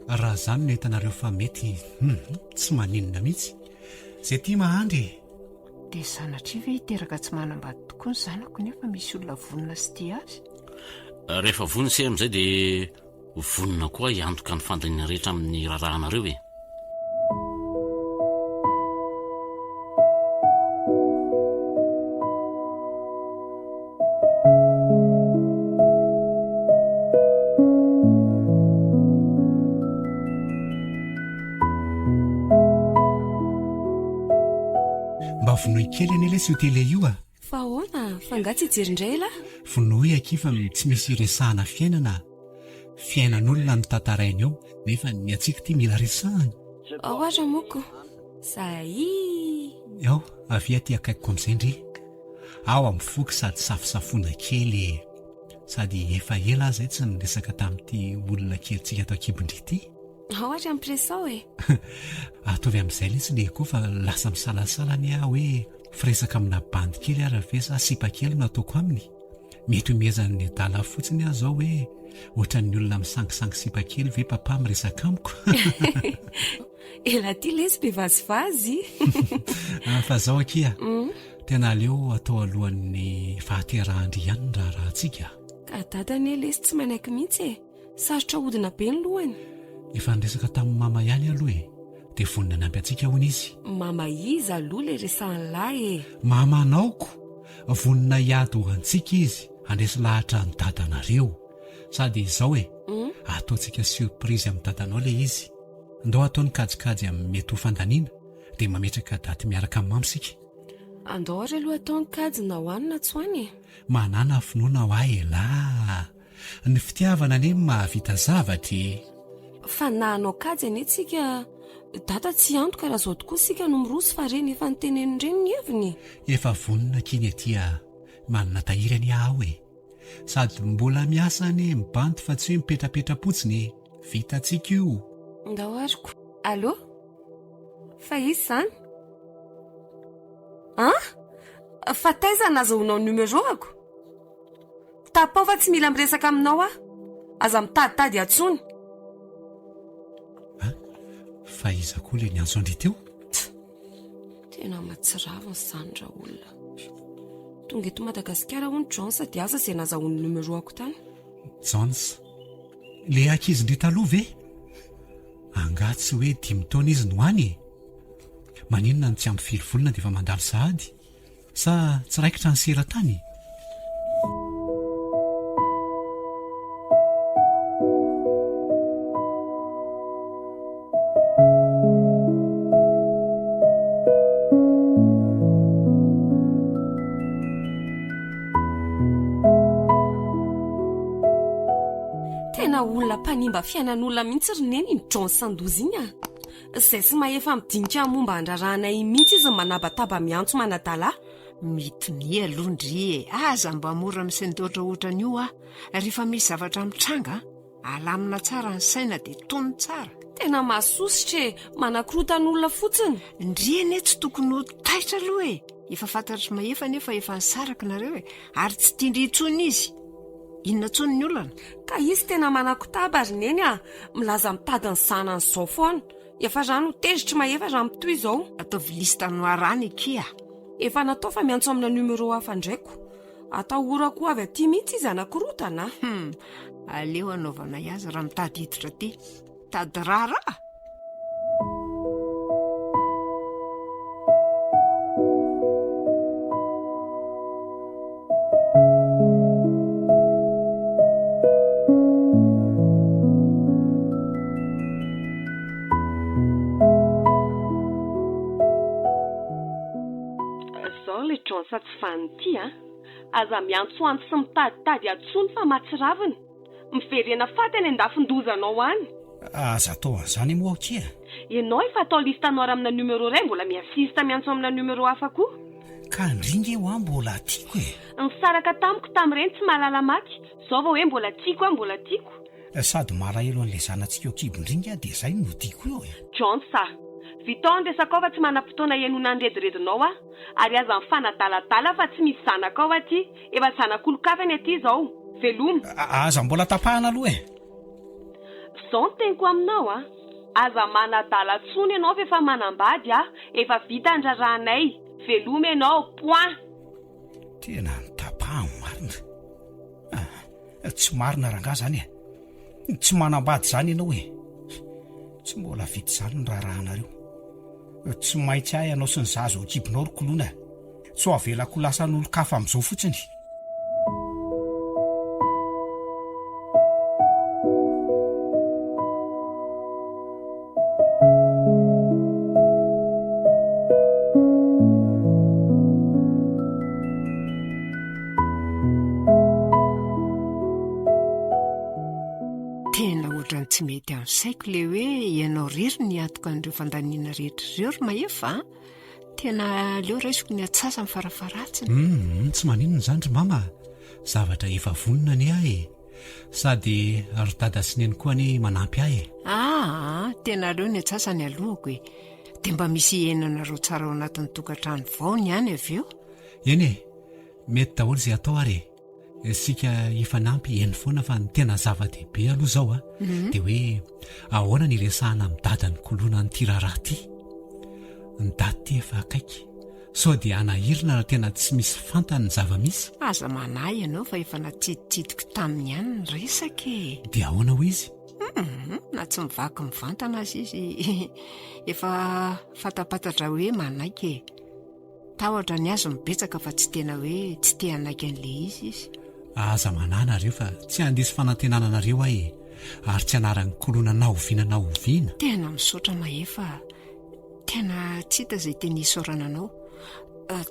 S1: raha izany no entanareo fa mety tsy maninona mihitsy. Izay tia mahandry.
S4: Dia sanatria ve hiteraka tsy manambady tokoa ny zanako nefa misy olona vonona sy tia azy?
S5: Rehefa vonona se amin'izay dia vonona koa hiantoka ny fandaniana rehetra amin'ny rarahanareo e.
S1: Mba vonoy kely anie ilay sy hotele io a.
S2: Fa ahoana? Fa nga tsy hijery indray la?
S1: Vonoy aky fa tsy misy resahana fiainana. Fiainan'olona no tantarainy eo nefa ny atsika tia mila resahana.
S2: Ohatra moko. Zay.
S1: Ao, avy aty akaikiko amin'izay indry. Ao amin'ny foky sady safosafona kely. Sady efa ela zay tsy niresaka tamin'ity olona kelitsika ato Akibondry ity.
S2: Ohatra ampiresao e.
S1: Atovy amin'izay ilay tsy le koa fa lasa misalasala ny aho hoe firesaka amina bandy kely ary ve sa sipa kely no ataoko aminy. Mety homezan'ny adala fotsiny aho zao hoe ohatran'ny olona misangisangy sipa kely ve papa miresaka amiko.
S2: Ela ty lesy be vazivazy.
S1: Fa zao akia. Tena aleo atao alohan'ny fahaterahandry ihany ny rahantsika.
S2: Ka dadany lesy tsy manaiky mihitsy e. Sarotra hodina be ny lohany.
S1: Efa niresaka tamin'ny mama ihany aloha e. Dia vonina nampy antsika hono izy.
S2: Mama izy aloha le resahany lahy e.
S1: Mama anaoko. Vonina hiady ho antsika izy. Andresy lahatra ny dadanareo. Sady izao e. Ataontsika surprise amin'ny dadanao le izy. Andao ataony kajikajy amin'ny mety ho fandaniana dia mametraka daty miaraka amin'ny mamsika.
S2: Andao ary aloha ataony kajy na hoanina tsoany e.
S1: Manana finoana ho ahy la. Ny fitiavana anie mahavita zavatra.
S2: Fa na anao kajy anie tsika data tsy antoka raha zao tokoa sika no miroso fa reny efa niteneniny reny ny heviny.
S1: Efa vonina kiny aty manana tahiry any aho e. Sady mbola miasa anie mibanty fa tsy hoe mipetrapetra-potsiny. Vitantsika io.
S2: Ndao ariko. Allô? Fa izy izany? Fa taiza nazahoanao numéro-ako? Tapao fa tsy mila miresaka aminao aho. Aza mitaditady atsony.
S1: Fa iza koa le niantso andry teo?
S2: Tena matsiravo ny sanydra olona. Tonga eto Madagasikara hono Jones dia asa izay nazahoany numéro-ako tany.
S1: Jones? Le ankizindry taloha ve? Anga tsy hoe 5 taona izy no any. Maninona ny tsy ampy filovolona dia efa mandalo sahady? Sa tsy raikitra ny sera tany?
S2: Tena olona mpanimba fiainan'olona mihitsy rineny ny John Sandozy iny a. Izay sy mahefa midinika momba andrarahanay mihitsy izy manabataba miantso manadala.
S4: Mitony alondry e. Aza mba mora misendoatra ohatran'io a. Rehefa misy zavatra mitranga, alamina tsara ny saina dia tony tsara.
S2: Tena mahasositra e, manakorotan'olona fotsiny.
S4: Ndriany tsy tokony ho taitra aloha e. Efa fantatry mahefa nefa efa nisaraka nareo e. Ary tsy tiandry intsony izy. inona tsony ny olana?
S2: Ka izy tena manakotaba ary neny milaza mitady ny zanany izao foana. Efa rano tezitra mahefatra amin'itoy izao.
S4: Ataovy lista noarany ikia.
S2: Efa natao fa miantso amina numero hafa ndraiko. Atahorako avy aty mihitsy izy anakorotana.
S4: Aleo anaovana azy raha mitady hiditra aty. Tady rara.
S2: Sa tsy vanity aza miantso anto sy mitaditady atsony fa matsiraviny miverena fatany andafindozanao any.
S3: Aza atao an'izany moa kia.
S2: Ianao efa atao listanao ary amina numero iray mbola miasista miantso amina numero hafa koa.
S3: Ka ndringa eo mbola tiako
S2: Nisaraka tamiko tamin'ireny tsy mahalala maty. Zao vao hoe mbola tiako mbola tiako.
S3: Sady marahelo an'ilay zanantsika kibondringa dia izay no tiako eo
S2: John sa vitao ny resaka ao fa tsy manam-potoana ianona andrediredinao ary aza mifanadaladala fa tsy misy zanaka ao aty. Efa zanak'olokafany aty zao. Veloma.
S3: Aza mbola tapahana aloha
S2: Zao ny teniko aminao aza manadala tsony ianao fa efa manambady efa vita andraranay. Veloma ianao, point.
S3: Tena nitapaha marina. Tsy marina ranga zany tsy manambady zany ianao tsy mbola vita zany ny rarahanareo. Tsy maintsy ahy ianao sy ny zazo kibonao ry kolona. Tsy ho avelako lasa n'olo-kafa amin'izao fotsiny.
S4: Tena ohatrany tsy mety amin'ny saiko le hoe ianao rery ny atoka an'ireo fandaniana rehetra ireo ry mahefa. Tena leo raisiko ny atsasa ny farafaratsiny.
S1: Tsy maninona izany ry mama. Zavatra efa vonona ny ahy sady ry dada sy neny koa ny manampy ahy.
S4: Tena leo ny atsasa ny alohako dia mba misy henanareo tsara ao anatin'ny tokantrano vao ny any avy eo.
S1: Eny mety daholo izay atao ary sika efa nampy eny foana fa ny tena zava-dehibe aloha zao dia hoe ahoana ny resahana amin'ny dadany kolona ny tiraraha ty. Ny dady ty efa akaiky sao dia anahirina raha tena tsy misy fantany ny zava-misy.
S4: Aza manahy ianao fa efa natsiditsidiko taminy ihany ny resaka
S1: dia ahoana ho izy?
S4: Na tsy mivaky mivantana azy izy efa fatapatatra hoe manaiky tahotra ny azo mibetsaka fa tsy tena hoe tsy te hanaiky an'le izy.
S1: Aza mananareo fa tsy handisy fanantenananareo ahy ary tsy anaran'ny kolona naoviana.
S4: Tena misaotra mahefa. Tena tsy hita izay teny isaorananao.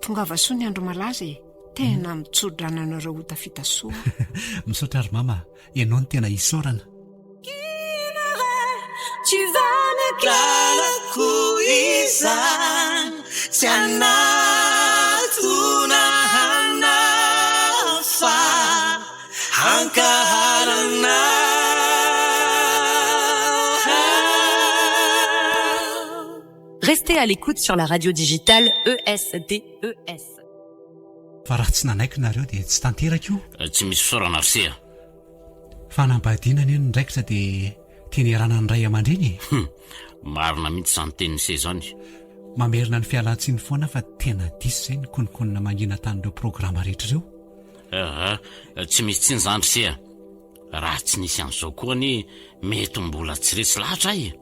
S4: Tonga vasoa ny andro malaza tena mitsodrana anareo ho tafita soa.
S1: Misaotra ry mama, ianao ny tena isaorana.
S7: Tu vas me
S6: Kalakuisa Siana tunahana fa Hankaharana
S7: Restez à l'écoute sur la radio digitale ESDES.
S1: Fa raha tsy nanaiky nareo dia tsy tanteraka io.
S5: Tsy misy fisaorana arsia.
S1: Fanambadiana ny eny ndraikitra dia tenerana ny ray aman-dreny.
S5: Marina mihitsy izany tenin'ise izany.
S1: Mamerina ny fialan-tsiny foana fa tena diso izay ny konikonina mangina tan'ireo programa rehetra ireo.
S5: Tsy misy tsiny izany sia. Raha tsy nisy an'izao koa ny mety mbola tsy resy lahatra ahy.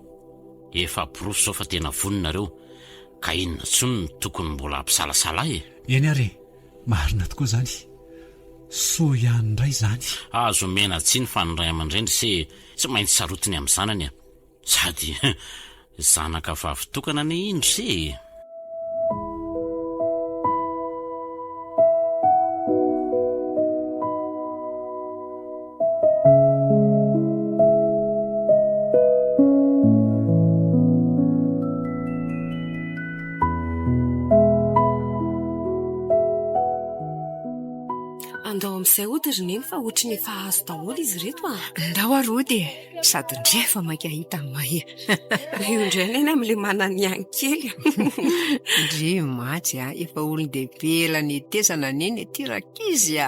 S5: Efa porofo sao fa tena voninareo ka inona tsony ny tokony mbola ampisalasala ahy.
S1: Eny ary marina tokoa izany. Soa ihany indray izany.
S5: Azo mena tsiny fa ny ray aman-dreny se tsy maintsy sarotiny amin'ny zanany sady zanaka vavy-tokana ny indro se.
S2: izay odiriny eny fa ohatry ny efa azo daholo izy reto a.
S4: Ndao arody sady ndrefa maika hita mahe.
S2: Io indray neny amin'ilay manana ny any kely.
S4: Ndry matsy efa olon-dehibe la ny tezana neny aty rakizy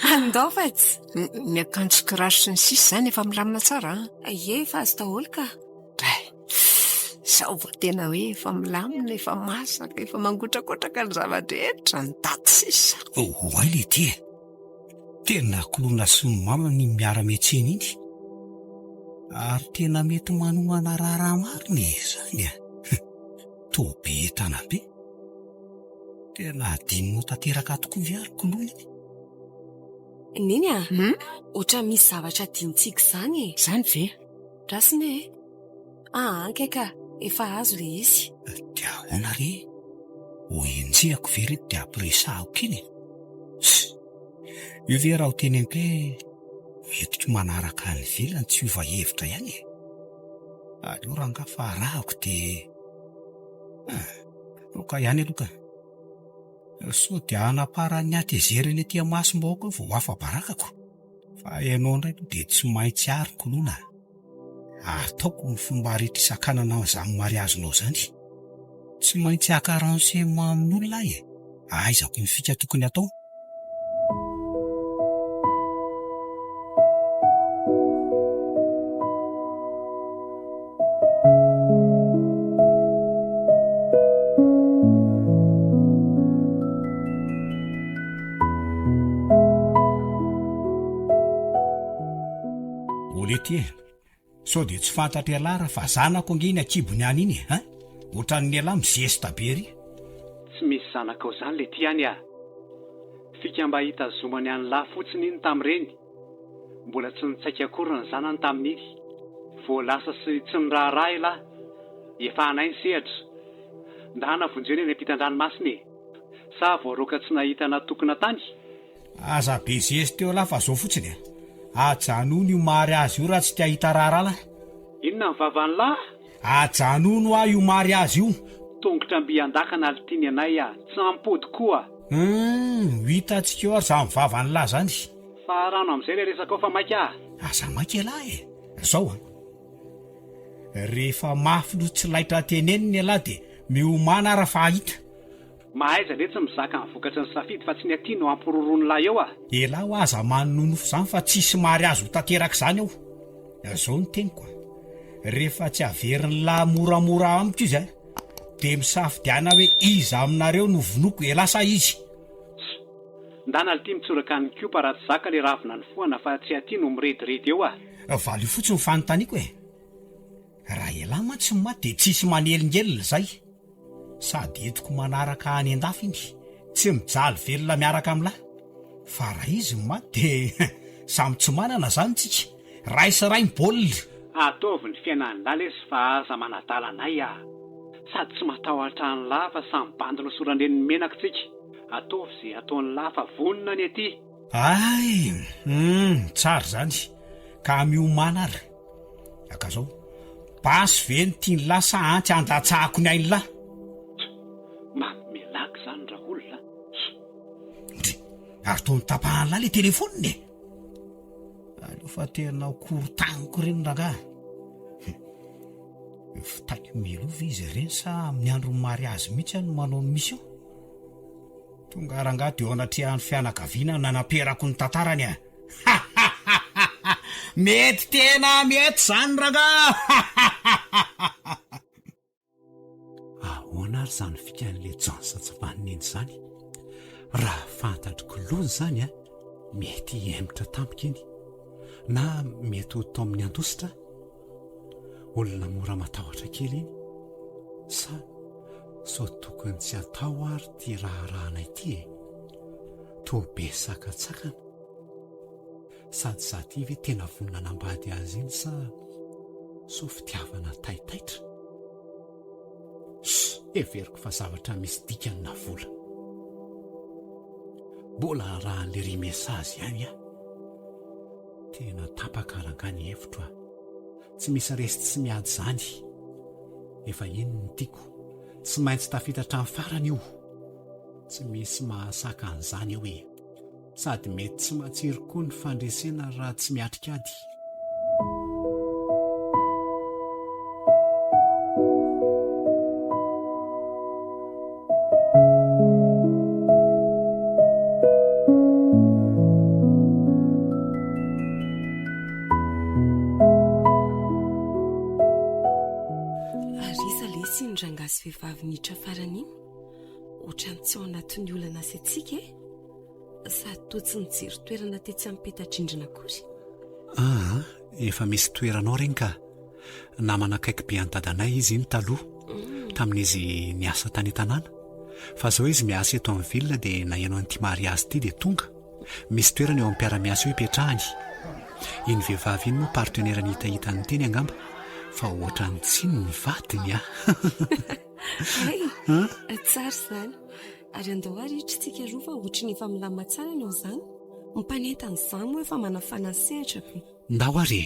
S2: Andao fa tsy.
S4: Miakanjo kiraro sy ny sisa zany efa milamina tsara.
S2: Efa azo daholo ka.
S4: Sao vao tena hoe efa milamina, efa masaka, efa mangotrakotraka ny zavadrehetra ny daty sisa.
S3: Hoay le ty tena kolona sy ny mama ny miara-miantsena iny, ary tena mety manomana raharaha marina izany toa be entana be, tena adinino tanteraka tokoa ve ary kolona iny.
S2: Neny ohatra misy zavatra dintsika zany.
S4: Zany ve?
S2: Rasiny ankeka efa azo le izy.
S3: Dia ahoana re ho enjehako ve reto dia ampiresahako iny. Io ve raha ho teneniko hoe etiko manaraka ny velany tsy hiova hevitra ihany. Aleo raha nga farahako dia oka ihany aloka. So dia anaparan'ny atezerany etỳ Masimbaoko vao afa-barakako. Fa ianao indray dia tsy maintsy ary kolona. Ataoko ny fomba rehetra isan-kanana izany mariazonao zany. Tsy maintsy akaranseema amin'olona aizako ny fika tokony atao. Olety so dia tsy fantatra lara fa zanako angeny akibony any iny ohatran'ny alahy mizesta be ry.
S1: Tsy misy zanakao zany le ty any fika mba hitazomany any lahy fotsiny iny tamin'ireny, mbola tsy nitsaika akory ny zanany tamin'iny, voalasa sy tsy miraharaha lahy efa anainy sehatra ndana vonjeny any ampitan-dranomasina sa voaroka tsy nahita natokona tany.
S3: Aza be zesy teo lahy fa zao fotsiny ajanono io mariazy io raha tsy tia hita raharaha.
S1: Inona ny vavan'ny lahy?
S3: Ajanono io mariazy io.
S1: Tongotra mbiandakana alitiny anay tsy ampody koa.
S3: Hitantsika eo ary za mivavan'ny lahy zany.
S1: Fa rano amin'izay le resaka ao fa maika.
S3: Aza maika lahy zao rehefa mafy no tsy laitra teneniny alahy dia miomana raha fahita.
S1: Mahaiza le tsy mizaka ny vokatry ny safidy fa tsy ny aty no ampiroroany lahy eo
S3: Elahy ho aza manonofo zany fa tsisy mariazy ho tanteraka zany ao. Zao ny teniko rehefa tsy averin'ny lahy moramora amiko izy dia misafidiana hoe iza aminareo no vonoko elasa izy.
S1: Ndana ity mitsoraka ny kiopa raha tsy zaka le ravina ny foana fa tsy aty no mirediredy eo
S3: Valy fotsiny fanontaniako raha elahy mantsy maty dia tsisy manelingelina zay. Sady etiko manaraka any an-dafy iny tsy mijaly velona miaraka amin'lahy. Fa raha izy maty dia samy tsy manana zany tsika. Ray sy ray mibaolina.
S1: Ataovy ny fiainan'ny lahy lesy fa aza manadala anay sady tsy matahotra ny lahy fa samy bandy no soranden'ny menaka tsika. Ataovy izay ataon'ny lahy fa vonona ny aty.
S3: Tsara zany ka miomana ary. Aka zao basy ve ny tiany lahy sa antsy andatsahako ny ainy lahy.
S1: Melaka zany raha olona.
S3: Ary toa nitapahan'ny lahy le telefoniny aleo fa tena korontaniko ireny raga. Fitaiko milova izy ireny sa amin'ny andron'ny mariazy mihitsy no manao ny misy eo. Tonga rangaha dia anatrehan'ny fianakaviana nanamperako ny tantarany mety tena mety zany raga.
S1: Ahoana ary zany fikan'le jansa tsy vanoneny zany. Raha fantatriko lony zany mety emitra tampoka iny na mety ho tao amin'ny andositra. Olona mora matahotra kely iny sa so tokony tsy atao ary ty raharahana ity toa be sakatsakana. Sady za ty ve tena vonina nambady azy iny sa so fitiavana taitaitra. Everiko fa zavatra misy dikany na vola. Mbola arahan'le ry mesazy ihany tena tapakarangany hevitro tsy misy resy tsy miady zany. Efa iny ny tiako tsy maintsy tafitatra amin'ny farany io. Tsy misy mahasaka an'izany hoe sady mety tsy matsiry koa ny fandresena raha tsy miatrikady.
S2: Arisa le sy ny rangasy vehivavy niditra farany iny ohatrany tsy ao anatin'ny olana sy atsika sady toa tsy nijery toerana tetsy amin'ny peta-drindrina kory.
S1: Efa misy toeranao reny ka namana akaiky be an-dadanay izy iny taloha tamin'izy niasa tany an-tanàna, fa zao izy miasa eto amin'ny vilona dia nahiano an'ity mariazy ity dia tonga misy toerana eo amin'ny mpiara-miasa eo hipetrahany. Iny vehivavy iny moa partenera ny hitahitany teny angamba fa ohatrany tsy ny vadiny
S2: Tsara izany ary andao ary hitritsika roa fa ohatra ny efa milamina tsara ianao izany mimpanentana izany moa efa manafana sehatra be.
S1: Ndao ary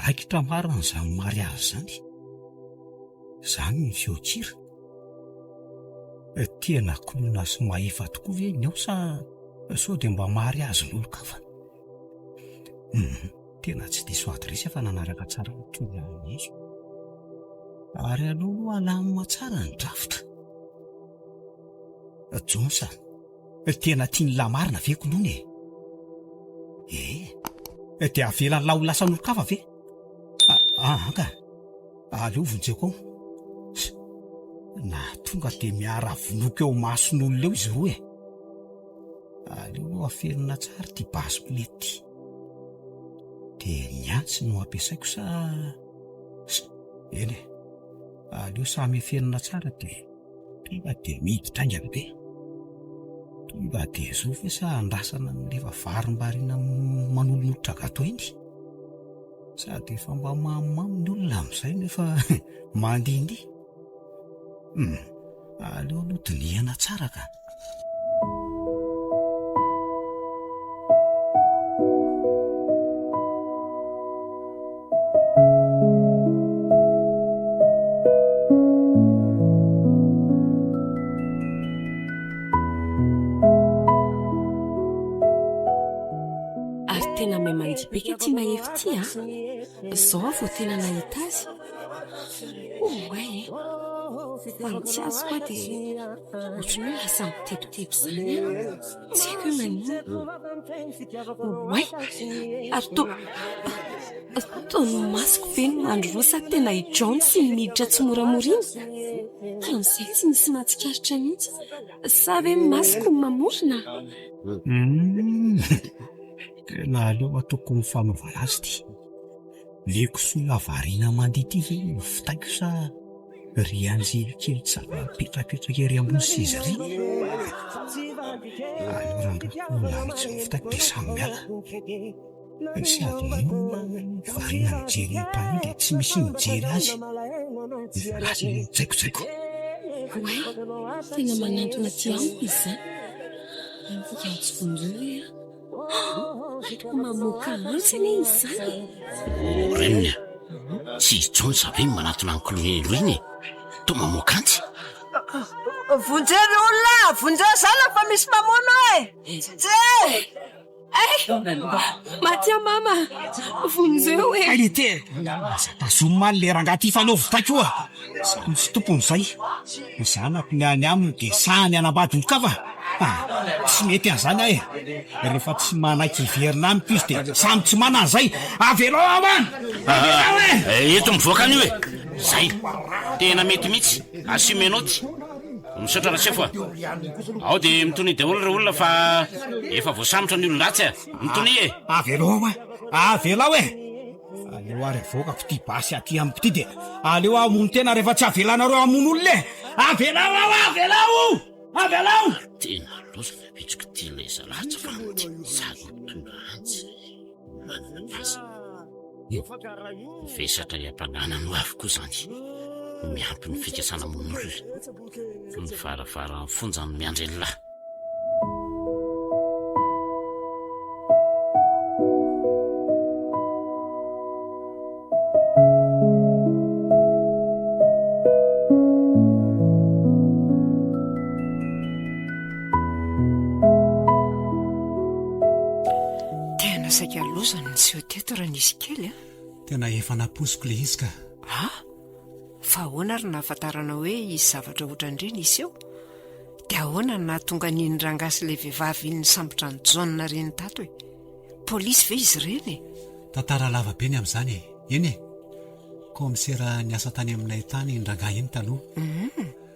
S3: raikitra marina izany mariazy zany. Izany ny feokira. Tena kolona sy mahefa tokoa ve ny ao sa sao dia mba mariazy n'olo-kafa? Tena tsy diso ady resy efa nanaraka tsara mitovy amin'izy. Ary aloha alamina tsara ny drafitra. Jonsa, tena tiany lamarina ve kolona dia avelan'ny lao lasa n'olo-kafa ve? Ka aleo vonjeko ao na tonga dia miara vonoka eo mason'olona eo izy roa aleo aferina tsara ty basy mety dia niantsy no ampiasaiko sa eny aleo samy aferina tsara dia tonga dia miditra aingana be tonga dia zo fe sa andrasana n'lefa varim-bariana manolonolotra gato iny sady efa mba mamimamy ny olona amin'izay nefa mandindy. Aleo aloha dinihana tsara ka.
S2: Ary tena mahay mandibeka ty mahefy ty zao vao tena nahita azy. Fa ny tsy azo koa dia ohatrany hoe lasa mitebotebo izany tsy haiko hoe manino. Ary toa masoko ve ny andro roa sa tena i John sy ny miditra tsy moramorina amin'izay tsy misy mahatsikaritra mihitsy sa ve masoko ny mamorona.
S3: Tena aleo ataoko mifanovana azy ty. Leko sola variana mandeha ty ve no fitaiko sa ry anjely kely tsara petrapetraka ery ambony seza ry. Aleo rangako namitsy ny fitaiko dia samy miala. Sady variana mijery ny mpany dia tsy misy mijery azy. Azy tsaikotsako.
S2: Tena manantona ty amiko izy tsy vonjeo hoe mamoaka antsy ane izy zany.
S5: Renina tsy John sabe manatona ny kolonely roa iny to mamoaka antsy.
S6: Vonjery olona, vonjeo zana fa misy mamono
S2: Matia mama, vonjeo
S3: Alite, tazomaly le rangaty fanaovy taiko misy tompony izay. Zanako ny any aminy dia sahany anambady olo-kafa. Tsy mety an'izany rehefa tsy manaiky verina amiko izy dia samy tsy manana an'izay. Avelao amany!
S5: Eto mivoaka an'io zay tena mety mihitsy asimenao ty misaotra rasefo ao dia mitony daholo ireo olona fa efa voasambotra ny olon-dratsy mitony
S3: avelao avelao aleo ary avoakako ty basy aty amiko ty dia aleo amono tena rehefa tsy avelanareo amono olona avelao
S5: tena lozana pitsoko ty ilay zalatsa fa mity sady mitondra antsy manana azy vesatra hiampanana no avy koa zany miampy ny fikasana mon'olona ny varavara fonjany miandrelolahy.
S4: tena saika lozany ny seho teto raha nisy kely a.
S1: Tena efa naposiko le izy ka.
S4: Fa ahoana ary nahafantarana hoe izy zavatra ohatran'ireny iseho, dia ahoana na tonga niny rangasy le vehivavy ny sambotra ny jaune reny tato e? Polisy ve izy ireny?
S1: Tantara lava be ny amin'izany e. Eny e, komisera niasa tany aminay tany ndrangah iny taloha.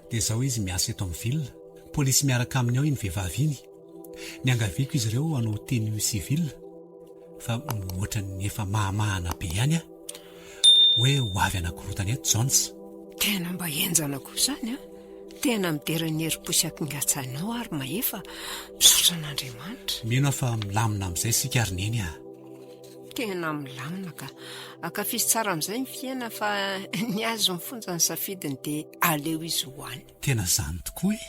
S1: Dia izao izy miasa eto amin'ny vilina. Polisy miaraka aminy ao iny vehivavy iny. Ny angaviako izy ireo hanao tenue civil, fa ohatra ny efa mahamahana be ihany a, hoe ho avy anakorotany eto Jones.
S4: Tena mba enjana koa izany a. Tena midera ny herim-posy akingatsanao ary maefa misaotra an'Andriamanitra.
S1: Mino fa milamina amin'izay sika ary neny a.
S4: Tena milamina ka akafizy tsara amin'izay ny fiaina fa ny azo mifonja ny safidiny dia aleo izy hoany.
S1: Tena zany tokoa e.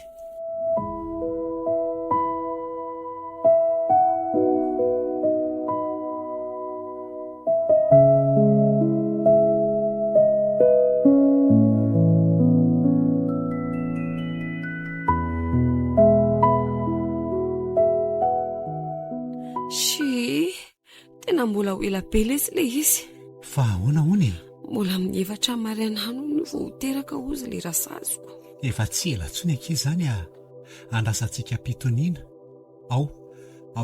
S2: Tena mbola ho ela be lesy le izy.
S1: Fa ahoana hony?
S2: Mbola amin'ny efatra marianano no vao teraka ozy le rasazoko.
S1: Efa tsy ela tsony ankizy izany a. Andrasantsika pitoniana. Ao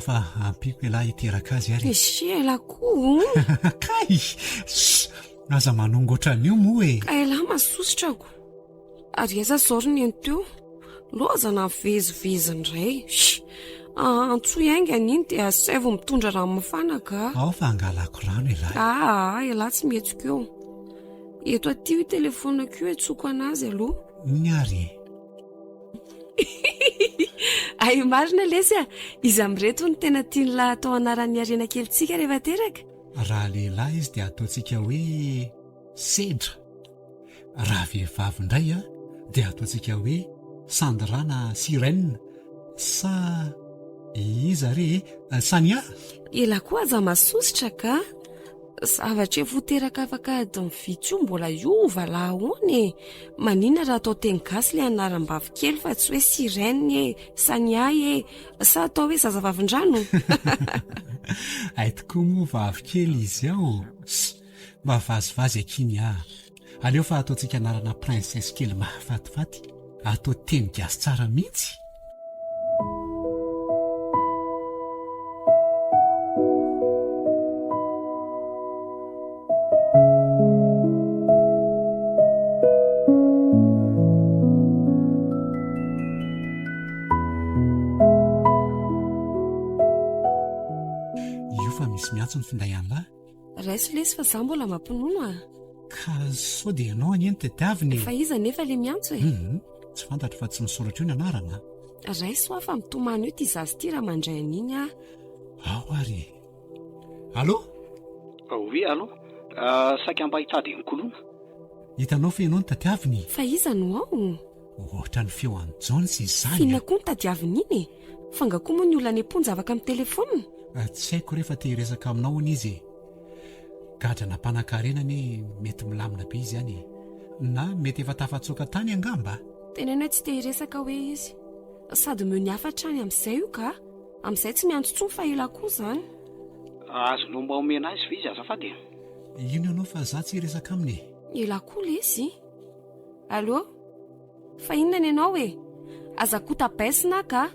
S1: fa ampiko elahy hiteraka azy ary.
S2: Isy ela koa.
S1: Kay! Aza manongotra an'io moa e.
S2: Ka elahy masosotrako. Ary eza zao ry ny teo. Lozana vezivezindray. Antso iaingany iny dia saivo mitondra rano mafana ka.
S1: Ao fa angalako rano elahy.
S2: Elahy tsy mihetsika eo. Eto aty io telefonako io etsoko anazy aloha.
S1: Niary.
S2: Ay marina lesy a. Izy amireto ny tena tiany lahy atao anaran'ny arena kelitsika rehefa teraka.
S1: Raha lehilahy izy dia ataontsika hoe Sedra. Raha vehivavy indray a dia ataontsika hoe Sandra na Sirène. Sa iza re Sania.
S2: Ela koa aza masosotra ka. Zavatra efa teraka afaka ady mividy io mbola iova lahy hony. Manina raha atao teny gasy le anaram-bavy kely fa tsy hoe Sirène e, Sania e, sa atao hoe zazavavin-drano.
S1: Ay tokoa moa vavy kely izy ao. Mba vazivazy akiny a. Aleo fa ataontsika anarana princesse kely mahafatifaty. Atao teny gasy tsara mihitsy. Ny finday an'lahy.
S2: Raiso lesy fa za mbola mampinono a.
S1: Ka sao dia ianao any eny tetiaviny.
S2: Fa iza nefa le miantso e.
S1: Tsy fantatro fa tsy misoratra io ny anarana.
S2: Raiso afa mitomany io ty zazy ty raha mandray an'iny a.
S1: Ao ary. Allo?
S3: Oui, allo. Saika mba hitady ny kolona.
S1: Hitanao fe ianao ny tadiaviny.
S2: Fa iza no ao?
S1: Ohatra ny feo an'i Jones izany.
S2: Fina koa ny tadiaviny iny e. Fanga koa moa ny olona ny amponjavaka amin'ny telefonina.
S1: Tsy haiko rehefa te hiresaka aminao hono izy. Gadrana mpanankarenany mety milamina be izy ihany. Na mety efa tafatsoaka tany angamba.
S2: Tena hoe tsy te hiresaka hoe izy. Sady meo ny afatra any amin'izay io ka. Amin'izay tsy miantso tsony fa ela koa izany.
S3: Azonao mba omena azy fa izy azafady.
S1: Ino ianao fa za tsy hiresaka aminy.
S2: Ela koa lesy. Allo? Fa inona ny ianao e? Azakota baisina ka?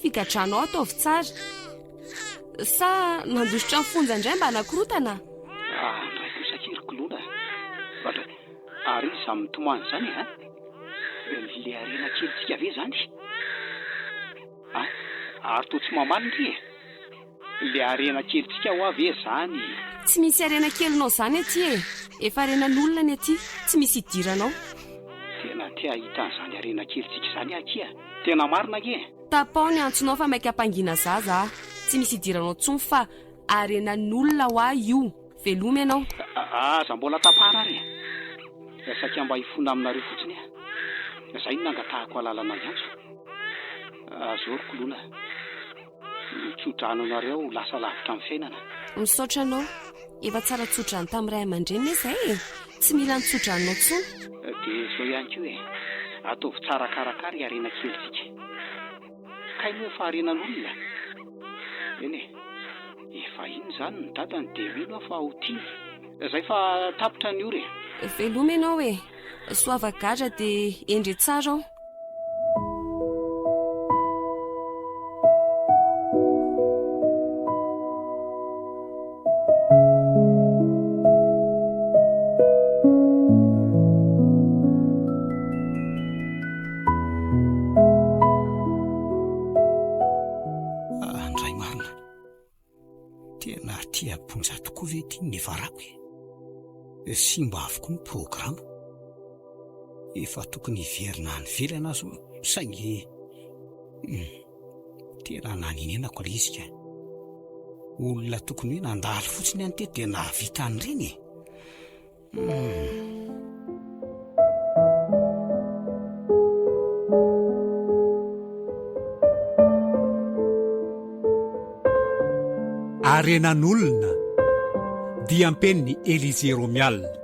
S2: Figadranao ataovy tsara. Sa nandositra ny fonja indray mba anakorotana?
S3: Ndray kosa kely kolona. Batra ary izy mitomany izany ha? Le arena kelitsika ve zany? Ary to tsy mamany ry e. Le arena kelitsika ho avy zany.
S2: Tsy misy arena kelinao zany aty e. Efa arenan'olona ny aty. Tsy misy idiranao.
S3: Tena te ahita an'izany arena kelitsika izany aty a. Tena marina ke.
S2: Tapao ny antsonao fa maika hampangina zaza. Tsy misy idiranao tsony fa arenan'olona ho io. Velomy ianao.
S3: Aza mbola tapara ary. saika mba hifona aminareo fotsiny zay nangatahako alalana iantso zao ry kolona mitsodrano anareo lasa lavitra amin'ny fiainana.
S2: Misaotra anao, efa tsara tsodrano tamin'ny ray aman-dreny izay tsy mila nitsodranao tsony.
S3: Dia zao ihany koa ataovy tsara karakara iarena kely tsika kaino efa arenan'olona eny efa iny zany ny dadany dia mino fa ho tia zay fa tapitra ny ory.
S2: Veloma ianao soava gadra dia endre tsara ao.
S3: Andray marina tena tia-ponja tokoa ve tia ny varako sy mba avokoa ny programa efa tokony hiverina any velana azo saingy tena naninenako ilay izy ka olona tokony hoe nandalo fotsiny any tety dia nahavita an'ireny
S1: Arenan'olona dia ampen'ny Elisée Romial.